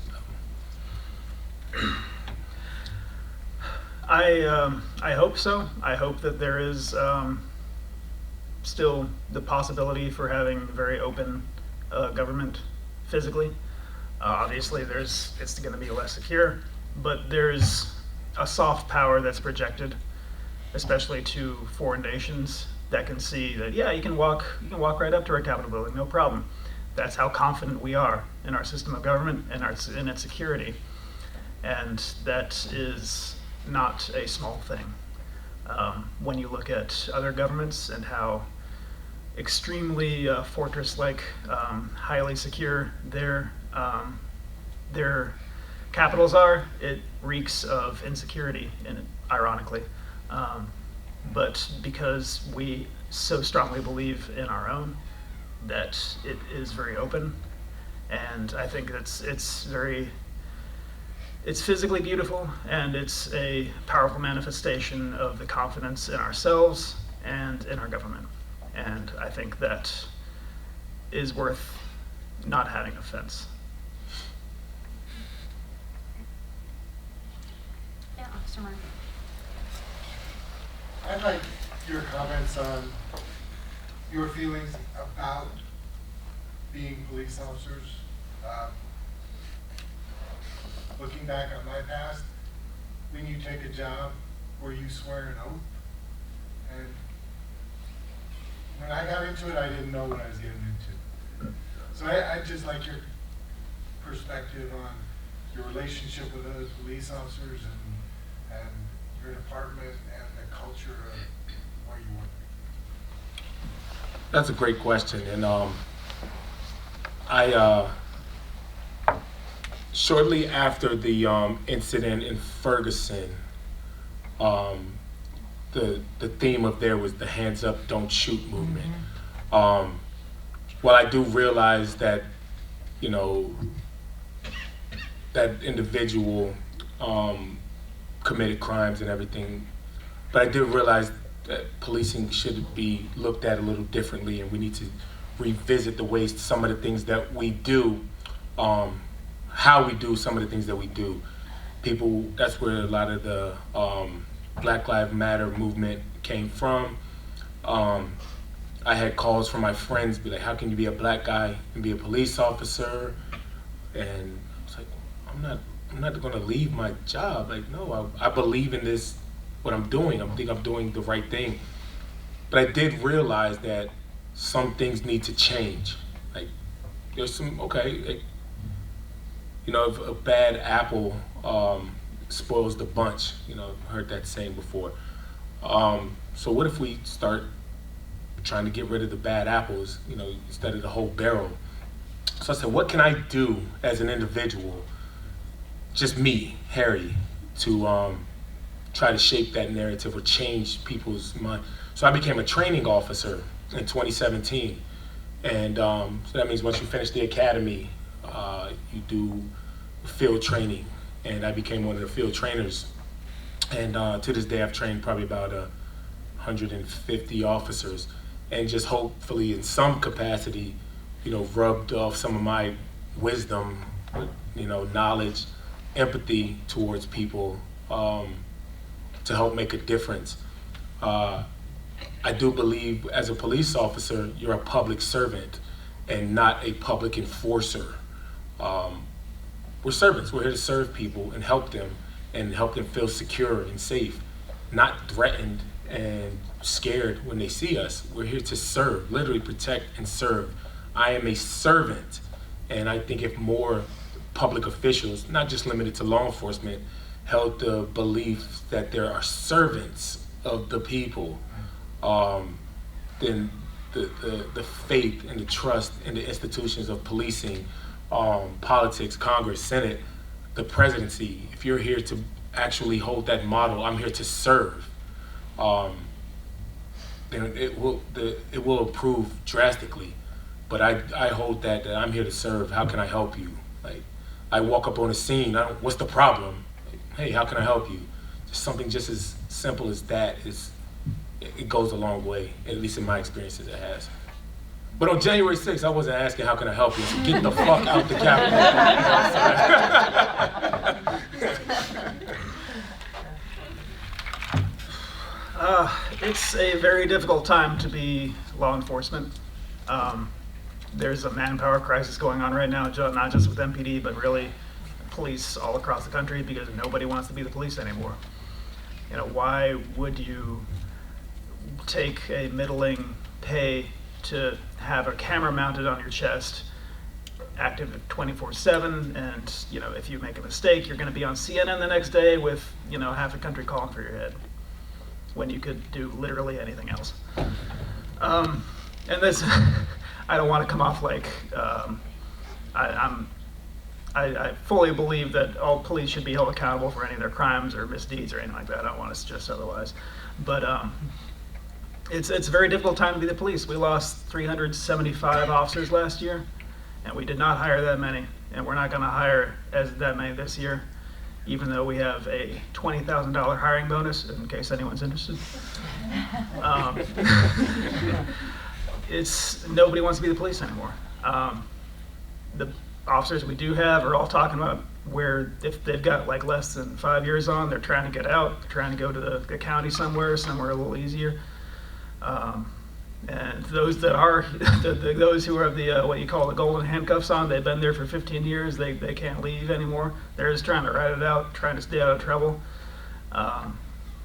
B: I hope so. I hope that there is still the possibility for having very open government physically. Obviously, it's going to be less secure, but there's a soft power that's projected, especially to foreign nations that can see that you can walk right up to our Capitol building, no problem. That's how confident we are in our system of government and in its security, and that is not a small thing. When you look at other governments and how extremely fortress-like, highly secure their capitals are, it reeks of insecurity, ironically. But because we so strongly believe in our own, that it is very open, and I think it's physically beautiful, and it's a powerful manifestation of the confidence in ourselves and in our government. And I think that is worth not having a fence.
D: Yeah, Officer Murray.
G: I'd like your comments on your feelings about being police officers. Looking back on my past, when you take a job where you swear an oath, and when I got into it, I didn't know what I was getting into. So I'd just like your perspective on your relationship with other police officers and your department and the culture of where you work.
C: That's a great question, and I shortly after the incident in Ferguson, the theme of there was the hands up, don't shoot movement. Well, I do realize that that individual committed crimes and everything, but I do realize that policing should be looked at a little differently, and we need to revisit the ways some of the things that we do, how we do some of the things that we do. that's where a lot of the Black Lives Matter movement came from. I had calls from my friends, be like, how can you be a black guy and be a police officer? And I was like, I'm not gonna leave my job. Like, no, I believe in this, what I'm doing. I think I'm doing the right thing. But I did realize that some things need to change. Like, there's some, okay, like, you know, if a bad apple spoils the bunch, you know, I've heard that saying before. So what if we start trying to get rid of the bad apples, you know, instead of the whole barrel? So I said, what can I do as an individual, just me, Harry, to try to shape that narrative or change people's mind? So I became a training officer in 2017. And so that means once you finish the academy, you do field training. And I became one of the field trainers. And to this day, I've trained probably about 150 officers. And just hopefully in some capacity, you know, rubbed off some of my wisdom, you know, knowledge, empathy towards people to help make a difference. I do believe as a police officer, you're a public servant and not a public enforcer. We're servants. We're here to serve people and help them feel secure and safe, not threatened and scared when they see us. We're here to serve, literally protect and serve. I am a servant, and I think if more public officials, not just limited to law enforcement, held the belief that there are servants of the people, then the faith and the trust in the institutions of policing, politics, Congress, Senate, the presidency, if you're here to actually hold that model, I'm here to serve, then it will improve drastically. But I hold that I'm here to serve. How can I help you? Like, I walk up on a scene, what's the problem? Like, hey, how can I help you? Just something just as simple as that it goes a long way, at least in my experiences it has. But on January 6th, I wasn't asking how can I help you. So get the fuck out the Capitol.
B: It's a very difficult time to be law enforcement. There's a manpower crisis going on right now, not just with MPD, but really police all across the country, because nobody wants to be the police anymore. You know, why would you take a middling pay to have a camera mounted on your chest, active 24/7, and you know, if you make a mistake, you're going to be on CNN the next day with, you know, half the country calling for your head, when you could do literally anything else. And this, I don't want to come off like I fully believe that all police should be held accountable for any of their crimes or misdeeds or anything like that. I don't want to suggest otherwise, but it's a very difficult time to be the police. We lost 375 officers last year, and we did not hire that many, and we're not going to hire that many this year, even though we have a $20,000 hiring bonus, in case anyone's interested. Nobody wants to be the police anymore. The officers we do have are all talking about where if they've got like less than 5 years on, they're trying to get out, trying to go to the county somewhere a little easier. And those that are, those who have the what you call the golden handcuffs on, they've been there for 15 years, they can't leave anymore. They're just trying to ride it out, trying to stay out of trouble.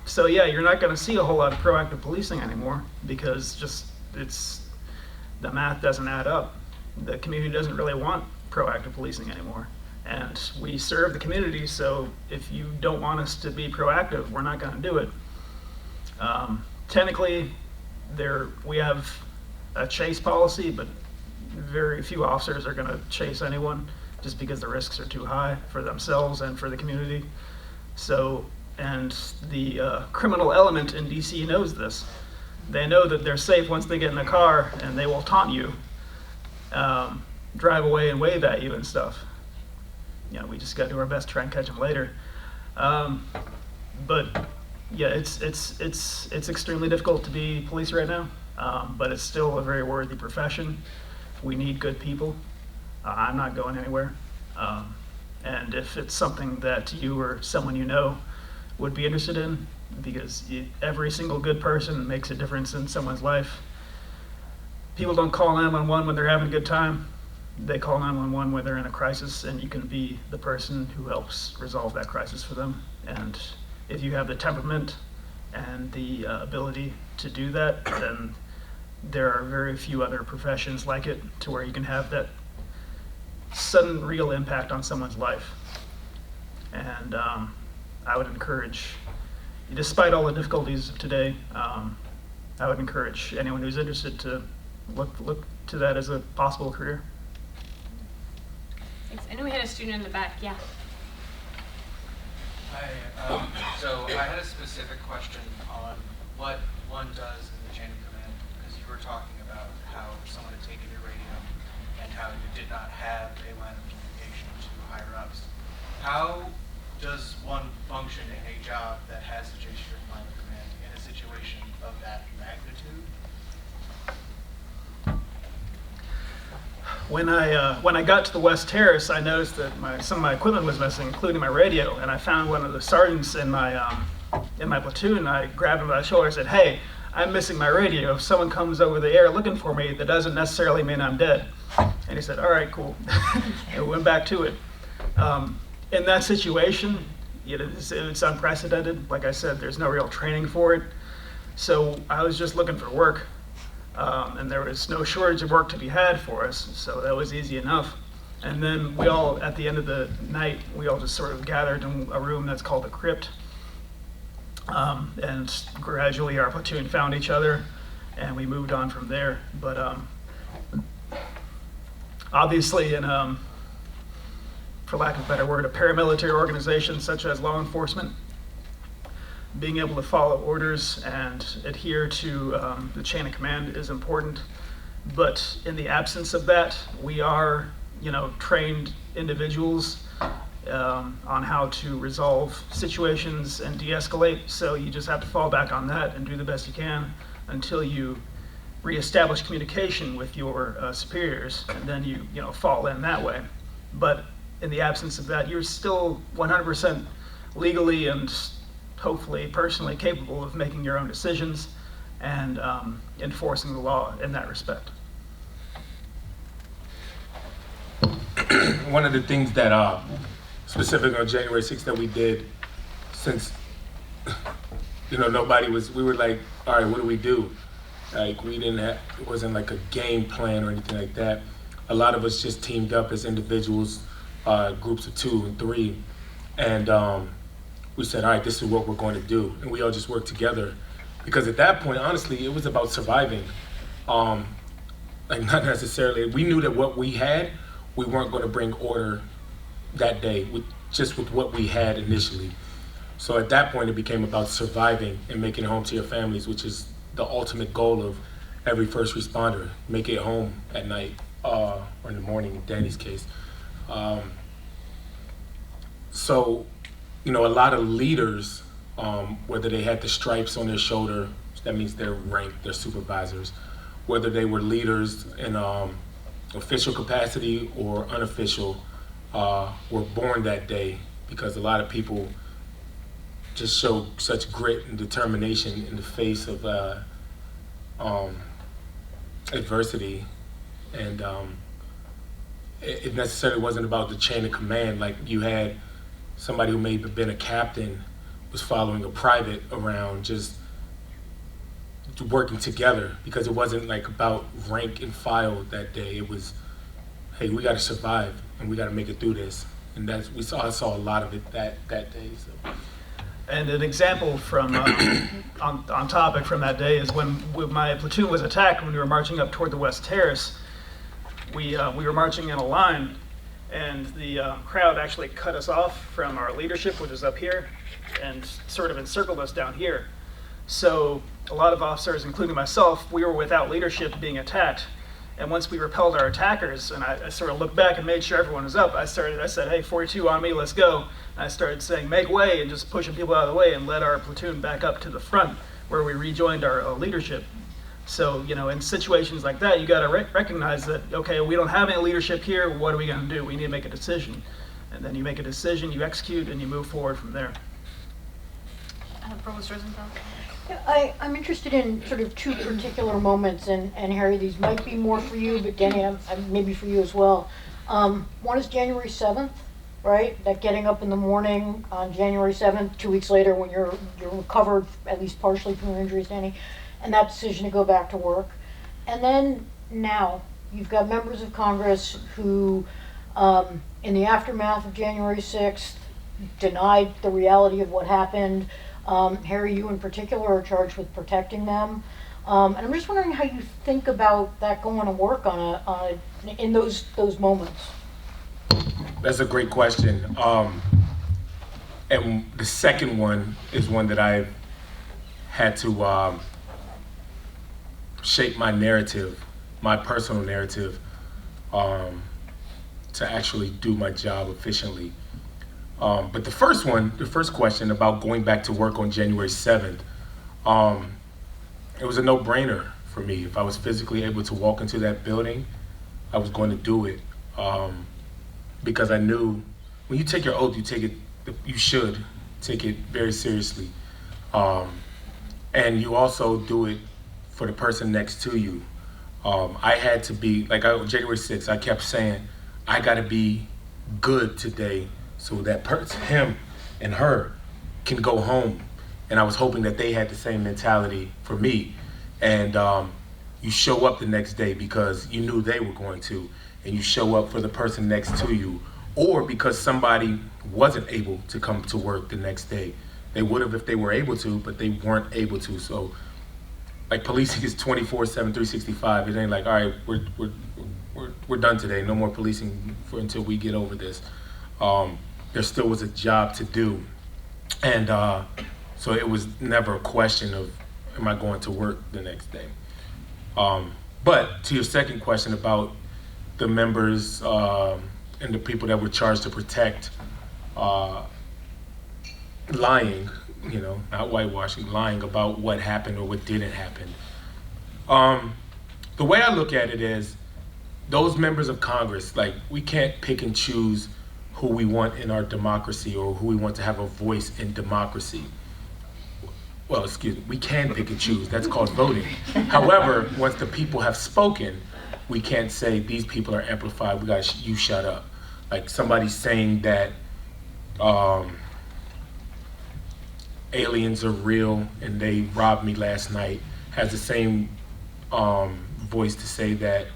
B: So yeah, you're not going to see a whole lot of proactive policing anymore, because just the math doesn't add up. The community doesn't really want proactive policing anymore. And we serve the community, so if you don't want us to be proactive, we're not going to do it. Technically, we have a chase policy, but very few officers are going to chase anyone, just because the risks are too high for themselves and for the community. So, and the criminal element in DC knows this. They know that they're safe once they get in the car, and they will taunt you, drive away and wave at you and stuff. You know, we just got to do our best to try and catch them later. But yeah, it's extremely difficult to be police right now, but it's still a very worthy profession. We need good people. I'm not going anywhere, And if it's something that you or someone you know would be interested in, because every single good person makes a difference in someone's life. People don't call 911 when they're having a good time. They call 911 when they're in a crisis, and you can be the person who helps resolve that crisis for them. And if you have the temperament and the ability to do that, then there are very few other professions like it to where you can have that sudden real impact on someone's life. And I would encourage, despite all the difficulties of today, I would encourage anyone who's interested to look to that as a possible career.
D: Thanks. I know we had a student in the back. Yeah.
H: Hi. So I had a specific question on what one does in the chain of command, because you were talking about how someone had taken your radio and how you did not have a line of communication to higher ups. How does one function in a job that has such a strict line of command in a situation of that magnitude?
B: When I got to the West Terrace, I noticed that some of my equipment was missing, including my radio, and I found one of the sergeants in my platoon, and I grabbed him by the shoulder and said, "Hey, I'm missing my radio. If someone comes over the air looking for me, that doesn't necessarily mean I'm dead." And he said, "All right, cool." And we went back to it. In that situation, it's unprecedented. Like I said, there's no real training for it. So I was just looking for work. And there was no shortage of work to be had for us, so that was easy enough. And then we all, at the end of the night, we all just sort of gathered in a room that's called the crypt. And gradually our platoon found each other, and we moved on from there. But obviously, in for lack of a better word, a paramilitary organization such as law enforcement, being able to follow orders and adhere to the chain of command is important. But in the absence of that, we are, trained individuals on how to resolve situations and de-escalate. So you just have to fall back on that and do the best you can until you reestablish communication with your superiors, and then you fall in that way. But in the absence of that, you're still 100% legally and hopefully personally capable of making your own decisions and enforcing the law in that respect.
C: One of the things that specific on January 6th that we did, since nobody was, we were like, all right, what do we do? Like it wasn't like a game plan or anything like that. A lot of us just teamed up as individuals, groups of 2 and 3, and we said, all right, this is what we're going to do. And we all just worked together. Because at that point, honestly, it was about surviving. Not necessarily, we knew that what we had, we weren't going to bring order that day, with what we had initially. So at that point, it became about surviving and making it home to your families, which is the ultimate goal of every first responder, make it home at night, or in the morning in Danny's case. So, a lot of leaders, whether they had the stripes on their shoulder, that means they're ranked, they're supervisors, whether they were leaders in official capacity or unofficial, were born that day, because a lot of people just show such grit and determination in the face of adversity. And it necessarily wasn't about the chain of command. Like you had somebody who may have been a captain was following a private around, just working together, because it wasn't like about rank and file that day. It was, hey, we got to survive and we got to make it through this. And I saw a lot of it that day. So.
B: And an example from on topic from that day is when my platoon was attacked when we were marching up toward the West Terrace. We were marching in a line, and the crowd actually cut us off from our leadership, which is up here, and sort of encircled us down here. So a lot of officers, including myself, we were without leadership being attacked. And once we repelled our attackers, and I sort of looked back and made sure everyone was up, I said, hey, 42 on me, let's go. And I started saying, make way, and just pushing people out of the way, and led our platoon back up to the front where we rejoined our leadership. So, in situations like that, you got to recognize that, okay, we don't have any leadership here, what are we going to do? We need to make a decision. and then you make a decision, you execute, and you move forward from there.
D: Provost Rosenthal?
I: Yeah, I'm interested in sort of two particular moments, and Harry, these might be more for you, but Danny, maybe for you as well. One is January 7th, right? That getting up in the morning on January 7th, 2 weeks later when you're recovered, at least partially from your injuries, Danny, and that decision to go back to work. And then now, you've got members of Congress who, in the aftermath of January 6th, denied the reality of what happened. Harry, you in particular are charged with protecting them. And I'm just wondering how you think about that going to work in those moments.
C: That's a great question. And the second one is one that I've had to shape my narrative, my personal narrative, to actually do my job efficiently. But the first question about going back to work on January 7th, it was a no-brainer for me. If I was physically able to walk into that building, I was going to do it. Because I knew when you take your oath, you should take it very seriously. And you also do it for the person next to you. I had to be, January 6th, I kept saying, I gotta be good today so that person, him and her, can go home. And I was hoping that they had the same mentality for me. And you show up the next day because you knew they were going to, and you show up for the person next to you, or because somebody wasn't able to come to work the next day. They would have if they were able to, but they weren't able to. So, policing is 24/7, 365. It ain't like, all right, we're done today. No more policing until we get over this. There still was a job to do, and so it was never a question of, am I going to work the next day? But to your second question about the members and the people that were charged to protect, lying, not whitewashing, lying about what happened or what didn't happen. The way I look at it is, those members of Congress, we can't pick and choose who we want in our democracy or who we want to have a voice in democracy. Well, excuse me, we can pick and choose, that's called voting. However, once the people have spoken, we can't say these people are amplified, you shut up. Somebody saying that aliens are real and they robbed me last night has the same voice to say that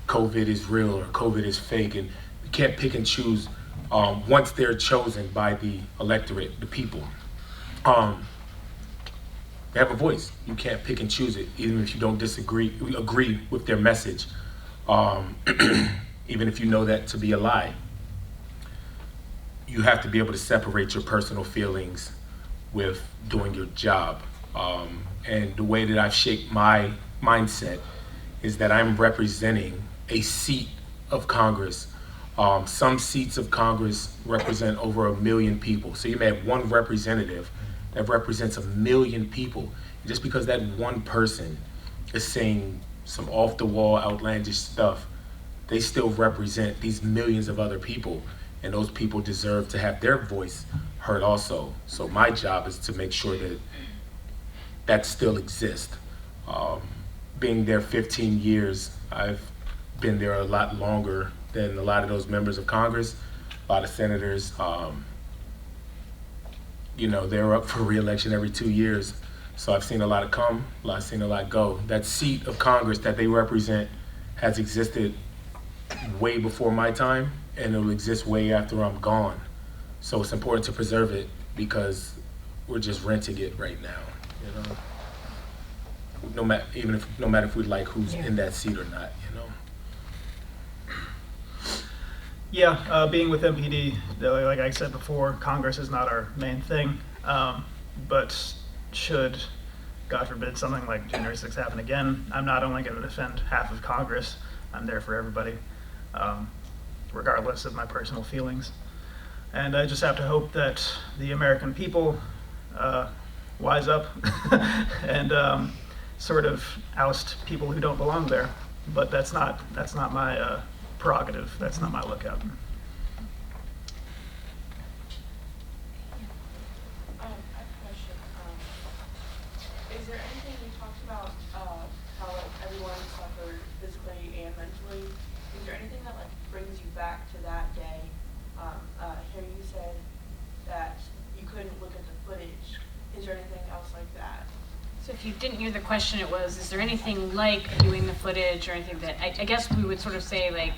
C: COVID is real or COVID is fake, and we can't pick and choose once they're chosen by the electorate, the people. They have a voice. You can't pick and choose it, even if you don't agree with their message, even if you know that to be a lie. You have to be able to separate your personal feelings with doing your job. And the way that I've shaped my mindset is that I'm representing a seat of Congress. Some seats of Congress represent over 1 million people. So you may have one representative that represents 1 million people. Just because that one person is saying some off-the-wall, outlandish stuff, they still represent these millions of other people, and those people deserve to have their voice heard also. So my job is to make sure that still exists. Being there 15 years, I've been there a lot longer than a lot of those members of Congress, a lot of senators. They're up for re-election every 2 years. So I've seen a lot come, I've seen a lot go. That seat of Congress that they represent has existed way before my time, and it'll exist way after I'm gone. So it's important to preserve it because we're just renting it right now, No matter if we like who's in that seat or not,
B: Yeah, being with MPD, like I said before, Congress is not our main thing, but should, God forbid, something like January 6th happen again, I'm not only going to defend half of Congress, I'm there for everybody, regardless of my personal feelings. And I just have to hope that the American people wise up and sort of oust people who don't belong there. But that's not my prerogative. That's not my lookout.
J: there anything you talked about, how like everyone suffered physically and mentally? Is there anything that like brings you back to that day? Here you said that you couldn't look at the footage. Is there anything else like that?
D: So if you didn't hear the question, it was, is there anything like viewing the footage or anything that, I guess we would sort of say like,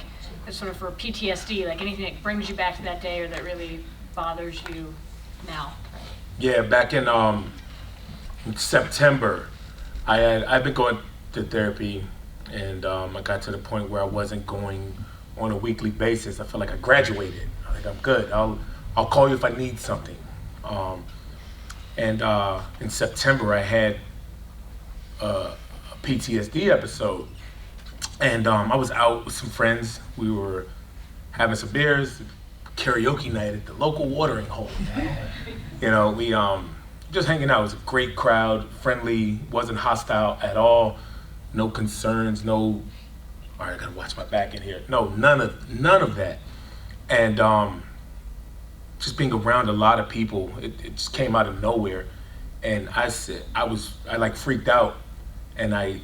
D: sort of for PTSD, like anything that brings you back to that day or that really bothers you now?
C: Yeah, back in September, I've been going to therapy, and I got to the point where I wasn't going on a weekly basis. I felt like I graduated. Like I'm good. I'll call you if I need something. And in September, I had a PTSD episode, and I was out with some friends. We were having some beers, karaoke night at the local watering hole. You know, we just hanging out. It was a great crowd, friendly, wasn't hostile at all. No concerns, no, all right, I gotta watch my back in here. No, none of that. And just being around a lot of people, it just came out of nowhere. And I like freaked out, and I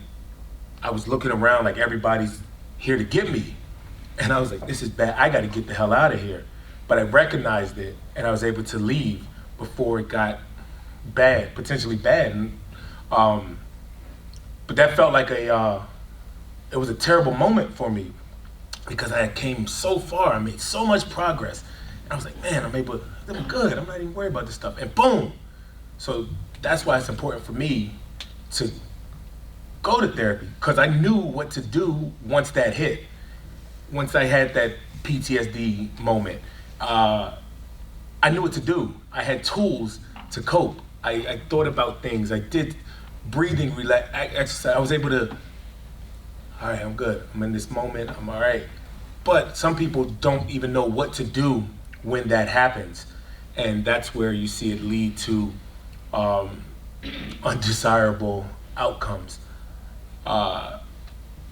C: was looking around like everybody's here to get me. And I was like, this is bad, I gotta get the hell out of here. But I recognized it, and I was able to leave before it got bad, potentially bad. And, but that felt like it was a terrible moment for me, because I came so far, I made so much progress. And I was like, man, I'm good, I'm not even worried about this stuff. And boom! So that's why it's important for me to go to therapy, because I knew what to do once that hit. Once I had that PTSD moment, I knew what to do. I had tools to cope. I thought about things. I did breathing, exercise. I was able to, all right, I'm good. I'm in this moment, I'm all right. But some people don't even know what to do when that happens. And that's where you see it lead to undesirable outcomes.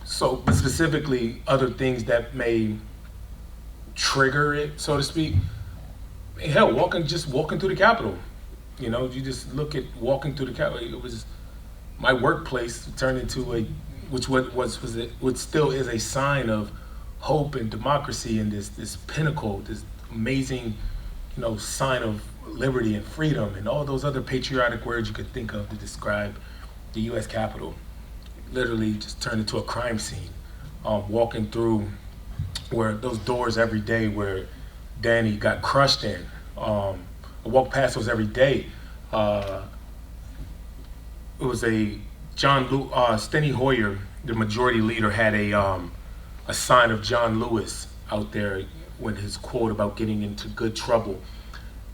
C: So specifically, other things that may trigger it, so to speak. Hell, walking through the Capitol. You know, you just look at walking through the Capitol. It was my workplace turned into which still is a sign of hope and democracy, and this pinnacle, this amazing, you know, sign of liberty and freedom, and all those other patriotic words you could think of to describe the U.S. Capitol. Literally just turned into a crime scene. Walking through where those doors every day where Danny got crushed in. I walk past those every day. It was Steny Hoyer, the majority leader, had a sign of John Lewis out there when his quote about getting into good trouble.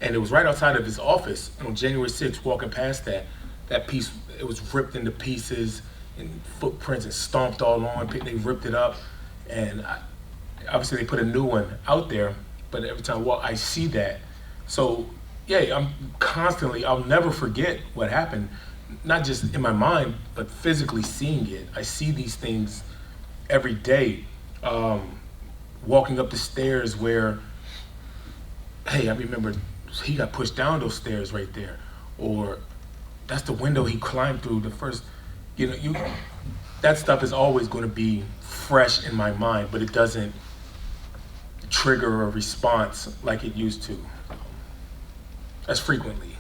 C: And it was right outside of his office. And on January 6th, walking past that piece, it was ripped into pieces, and footprints and stomped all on. They ripped it up, and obviously they put a new one out there. But every time I walk, I see that. So yeah, I'm constantly. I'll never forget what happened, not just in my mind, but physically seeing it. I see these things every day. Walking up the stairs where, hey, I remember he got pushed down those stairs right there, or that's the window he climbed through the first. You know, that stuff is always going to be fresh in my mind, but it doesn't trigger a response like it used to, as frequently.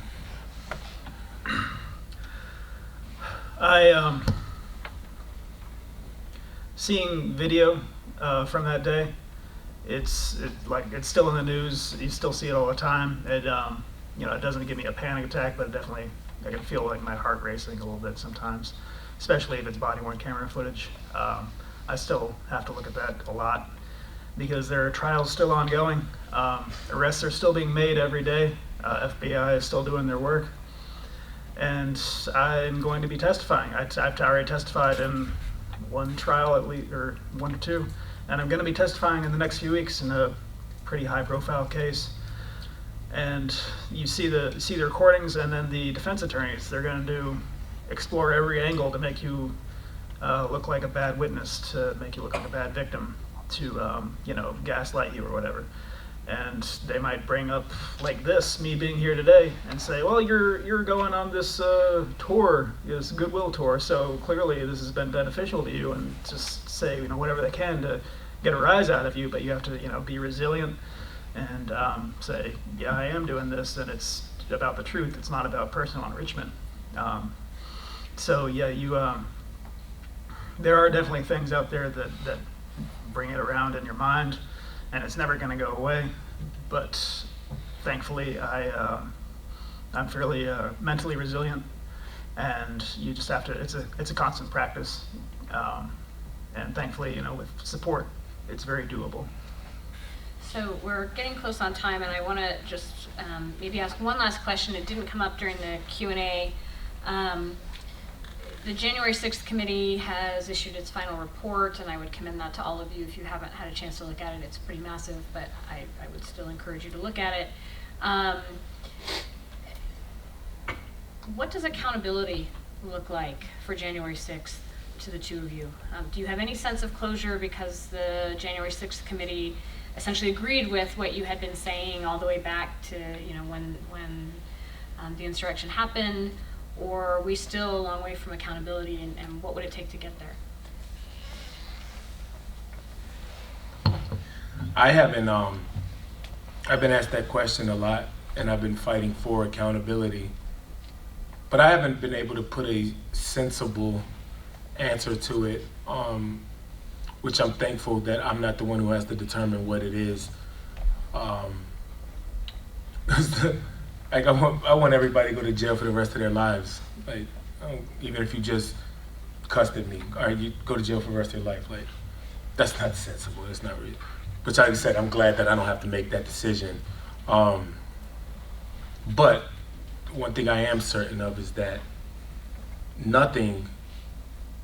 B: Seeing video from that day, it's still in the news. You still see it all the time. It it doesn't give me a panic attack, but it definitely, I can feel like my heart racing a little bit sometimes, especially if it's body-worn camera footage. I still have to look at that a lot because there are trials still ongoing. Arrests are still being made every day. FBI is still doing their work. And I'm going to be testifying. I've already testified in one trial at least, or 1 or 2. And I'm going to be testifying in the next few weeks in a pretty high-profile case. And you see the recordings, and then the defense attorneys, they're going to explore every angle to make you look like a bad witness, to make you look like a bad victim, to gaslight you or whatever. And they might bring up like this, me being here today, and say, well, you're going on this tour, this goodwill tour, so clearly this has been beneficial to you, and just say, whatever they can to get a rise out of you, but you have to, be resilient and say, yeah, I am doing this, and it's about the truth. It's not about personal enrichment. So yeah, there are definitely things out there that bring it around in your mind, and it's never going to go away. But thankfully, I'm fairly mentally resilient, and you just have to. It's a constant practice, and thankfully, with support, it's very doable.
D: So we're getting close on time, and I want to just maybe ask one last question. It didn't come up during the Q&A. The January 6th committee has issued its final report, and I would commend that to all of you if you haven't had a chance to look at it. It's pretty massive, but I would still encourage you to look at it. What does accountability look like for January 6th to the two of you? Do you have any sense of closure because the January 6th committee essentially agreed with what you had been saying all the way back to when the insurrection happened? Or are we still a long way from accountability, and what would it take to get there?
C: I've been asked that question a lot, and I've been fighting for accountability, but I haven't been able to put a sensible answer to it, which I'm thankful that I'm not the one who has to determine what it is. Like I want everybody to go to jail for the rest of their lives. Like, even if you just cussed at me, all right, you go to jail for the rest of your life. Like, that's not sensible. That's not real. But like I said, I'm glad that I don't have to make that decision. But one thing I am certain of is that nothing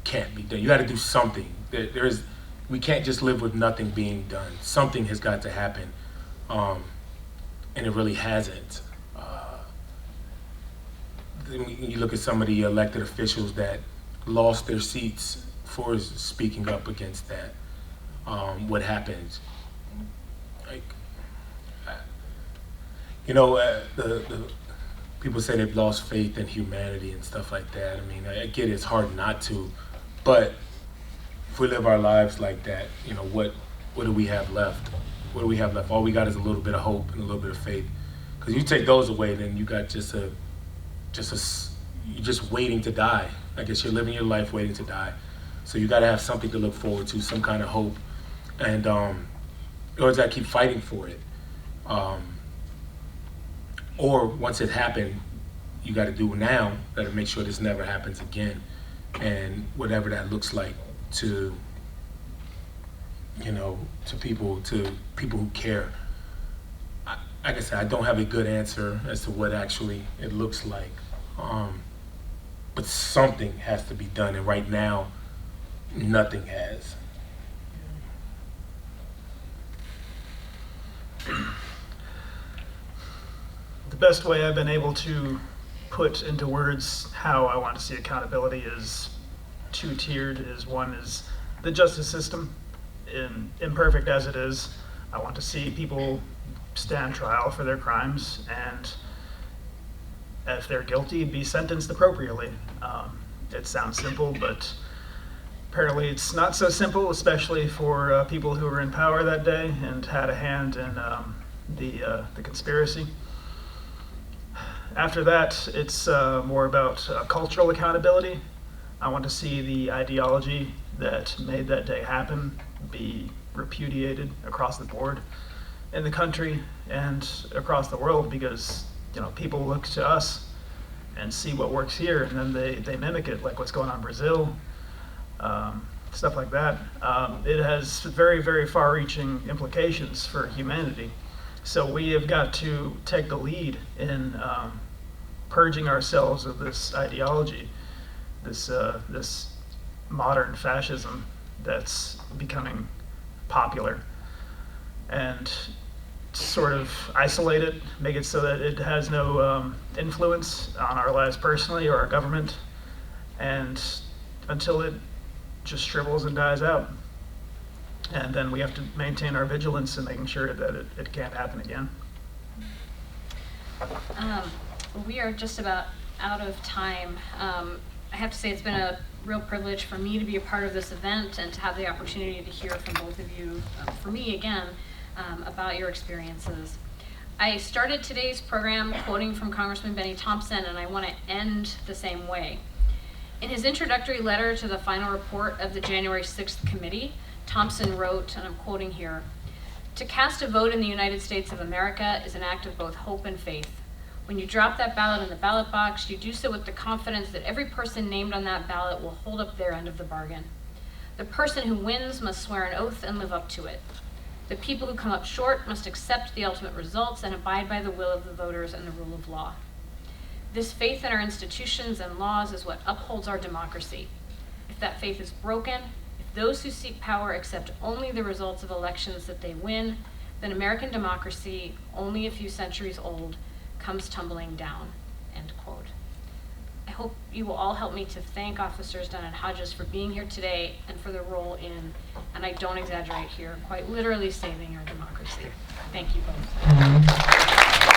C: can't be done. You got to do something. We can't just live with nothing being done. Something has got to happen, and it really hasn't. You look at some of the elected officials that lost their seats for speaking up against that. What happens? Like, the people say they've lost faith in humanity and stuff like that. I mean, I get it's hard not to, but if we live our lives like that, what do we have left? What do we have left? All we got is a little bit of hope and a little bit of faith. Because you take those away, then you got you're just waiting to die. I guess you're living your life waiting to die. So you got to have something to look forward to, some kind of hope, and or you got to keep fighting for it. Or once it happened, you got to do now. Got to make sure this never happens again, and whatever that looks like to people who care. Like I said, I don't have a good answer as to what actually it looks like, but something has to be done, and right now, nothing has.
B: The best way I've been able to put into words how I want to see accountability is two-tiered. One is the justice system, imperfect as it is. I want to see people stand trial for their crimes, and if they're guilty, be sentenced appropriately. It sounds simple, but apparently it's not so simple, especially for people who were in power that day and had a hand in the conspiracy. After that, it's more about cultural accountability. I want to see the ideology that made that day happen be repudiated across the board in the country and across the world, because people look to us and see what works here, and then they mimic it, like what's going on in Brazil, stuff like that. It has very, very far-reaching implications for humanity. So we have got to take the lead in purging ourselves of this ideology, this modern fascism that's becoming popular, and sort of isolate it, make it so that it has no influence on our lives personally or our government, and until it just shrivels and dies out. And then we have to maintain our vigilance in making sure that it can't happen again.
D: We are just about out of time. I have to say it's been a real privilege for me to be a part of this event and to have the opportunity to hear from both of you, for me again, about your experiences. I started today's program quoting from Congressman Benny Thompson, and I want to end the same way. In his introductory letter to the final report of the January 6th committee, Thompson wrote, and I'm quoting here, "To cast a vote in the United States of America is an act of both hope and faith. When you drop that ballot in the ballot box, you do so with the confidence that every person named on that ballot will hold up their end of the bargain. The person who wins must swear an oath and live up to it. The people who come up short must accept the ultimate results and abide by the will of the voters and the rule of law. This faith in our institutions and laws is what upholds our democracy. If that faith is broken, if those who seek power accept only the results of elections that they win, then American democracy, only a few centuries old, comes tumbling down," end quote. I hope you will all help me to thank Officers Dunn and Hodges for being here today and for their role in, and I don't exaggerate here, quite literally saving our democracy. Thank you both.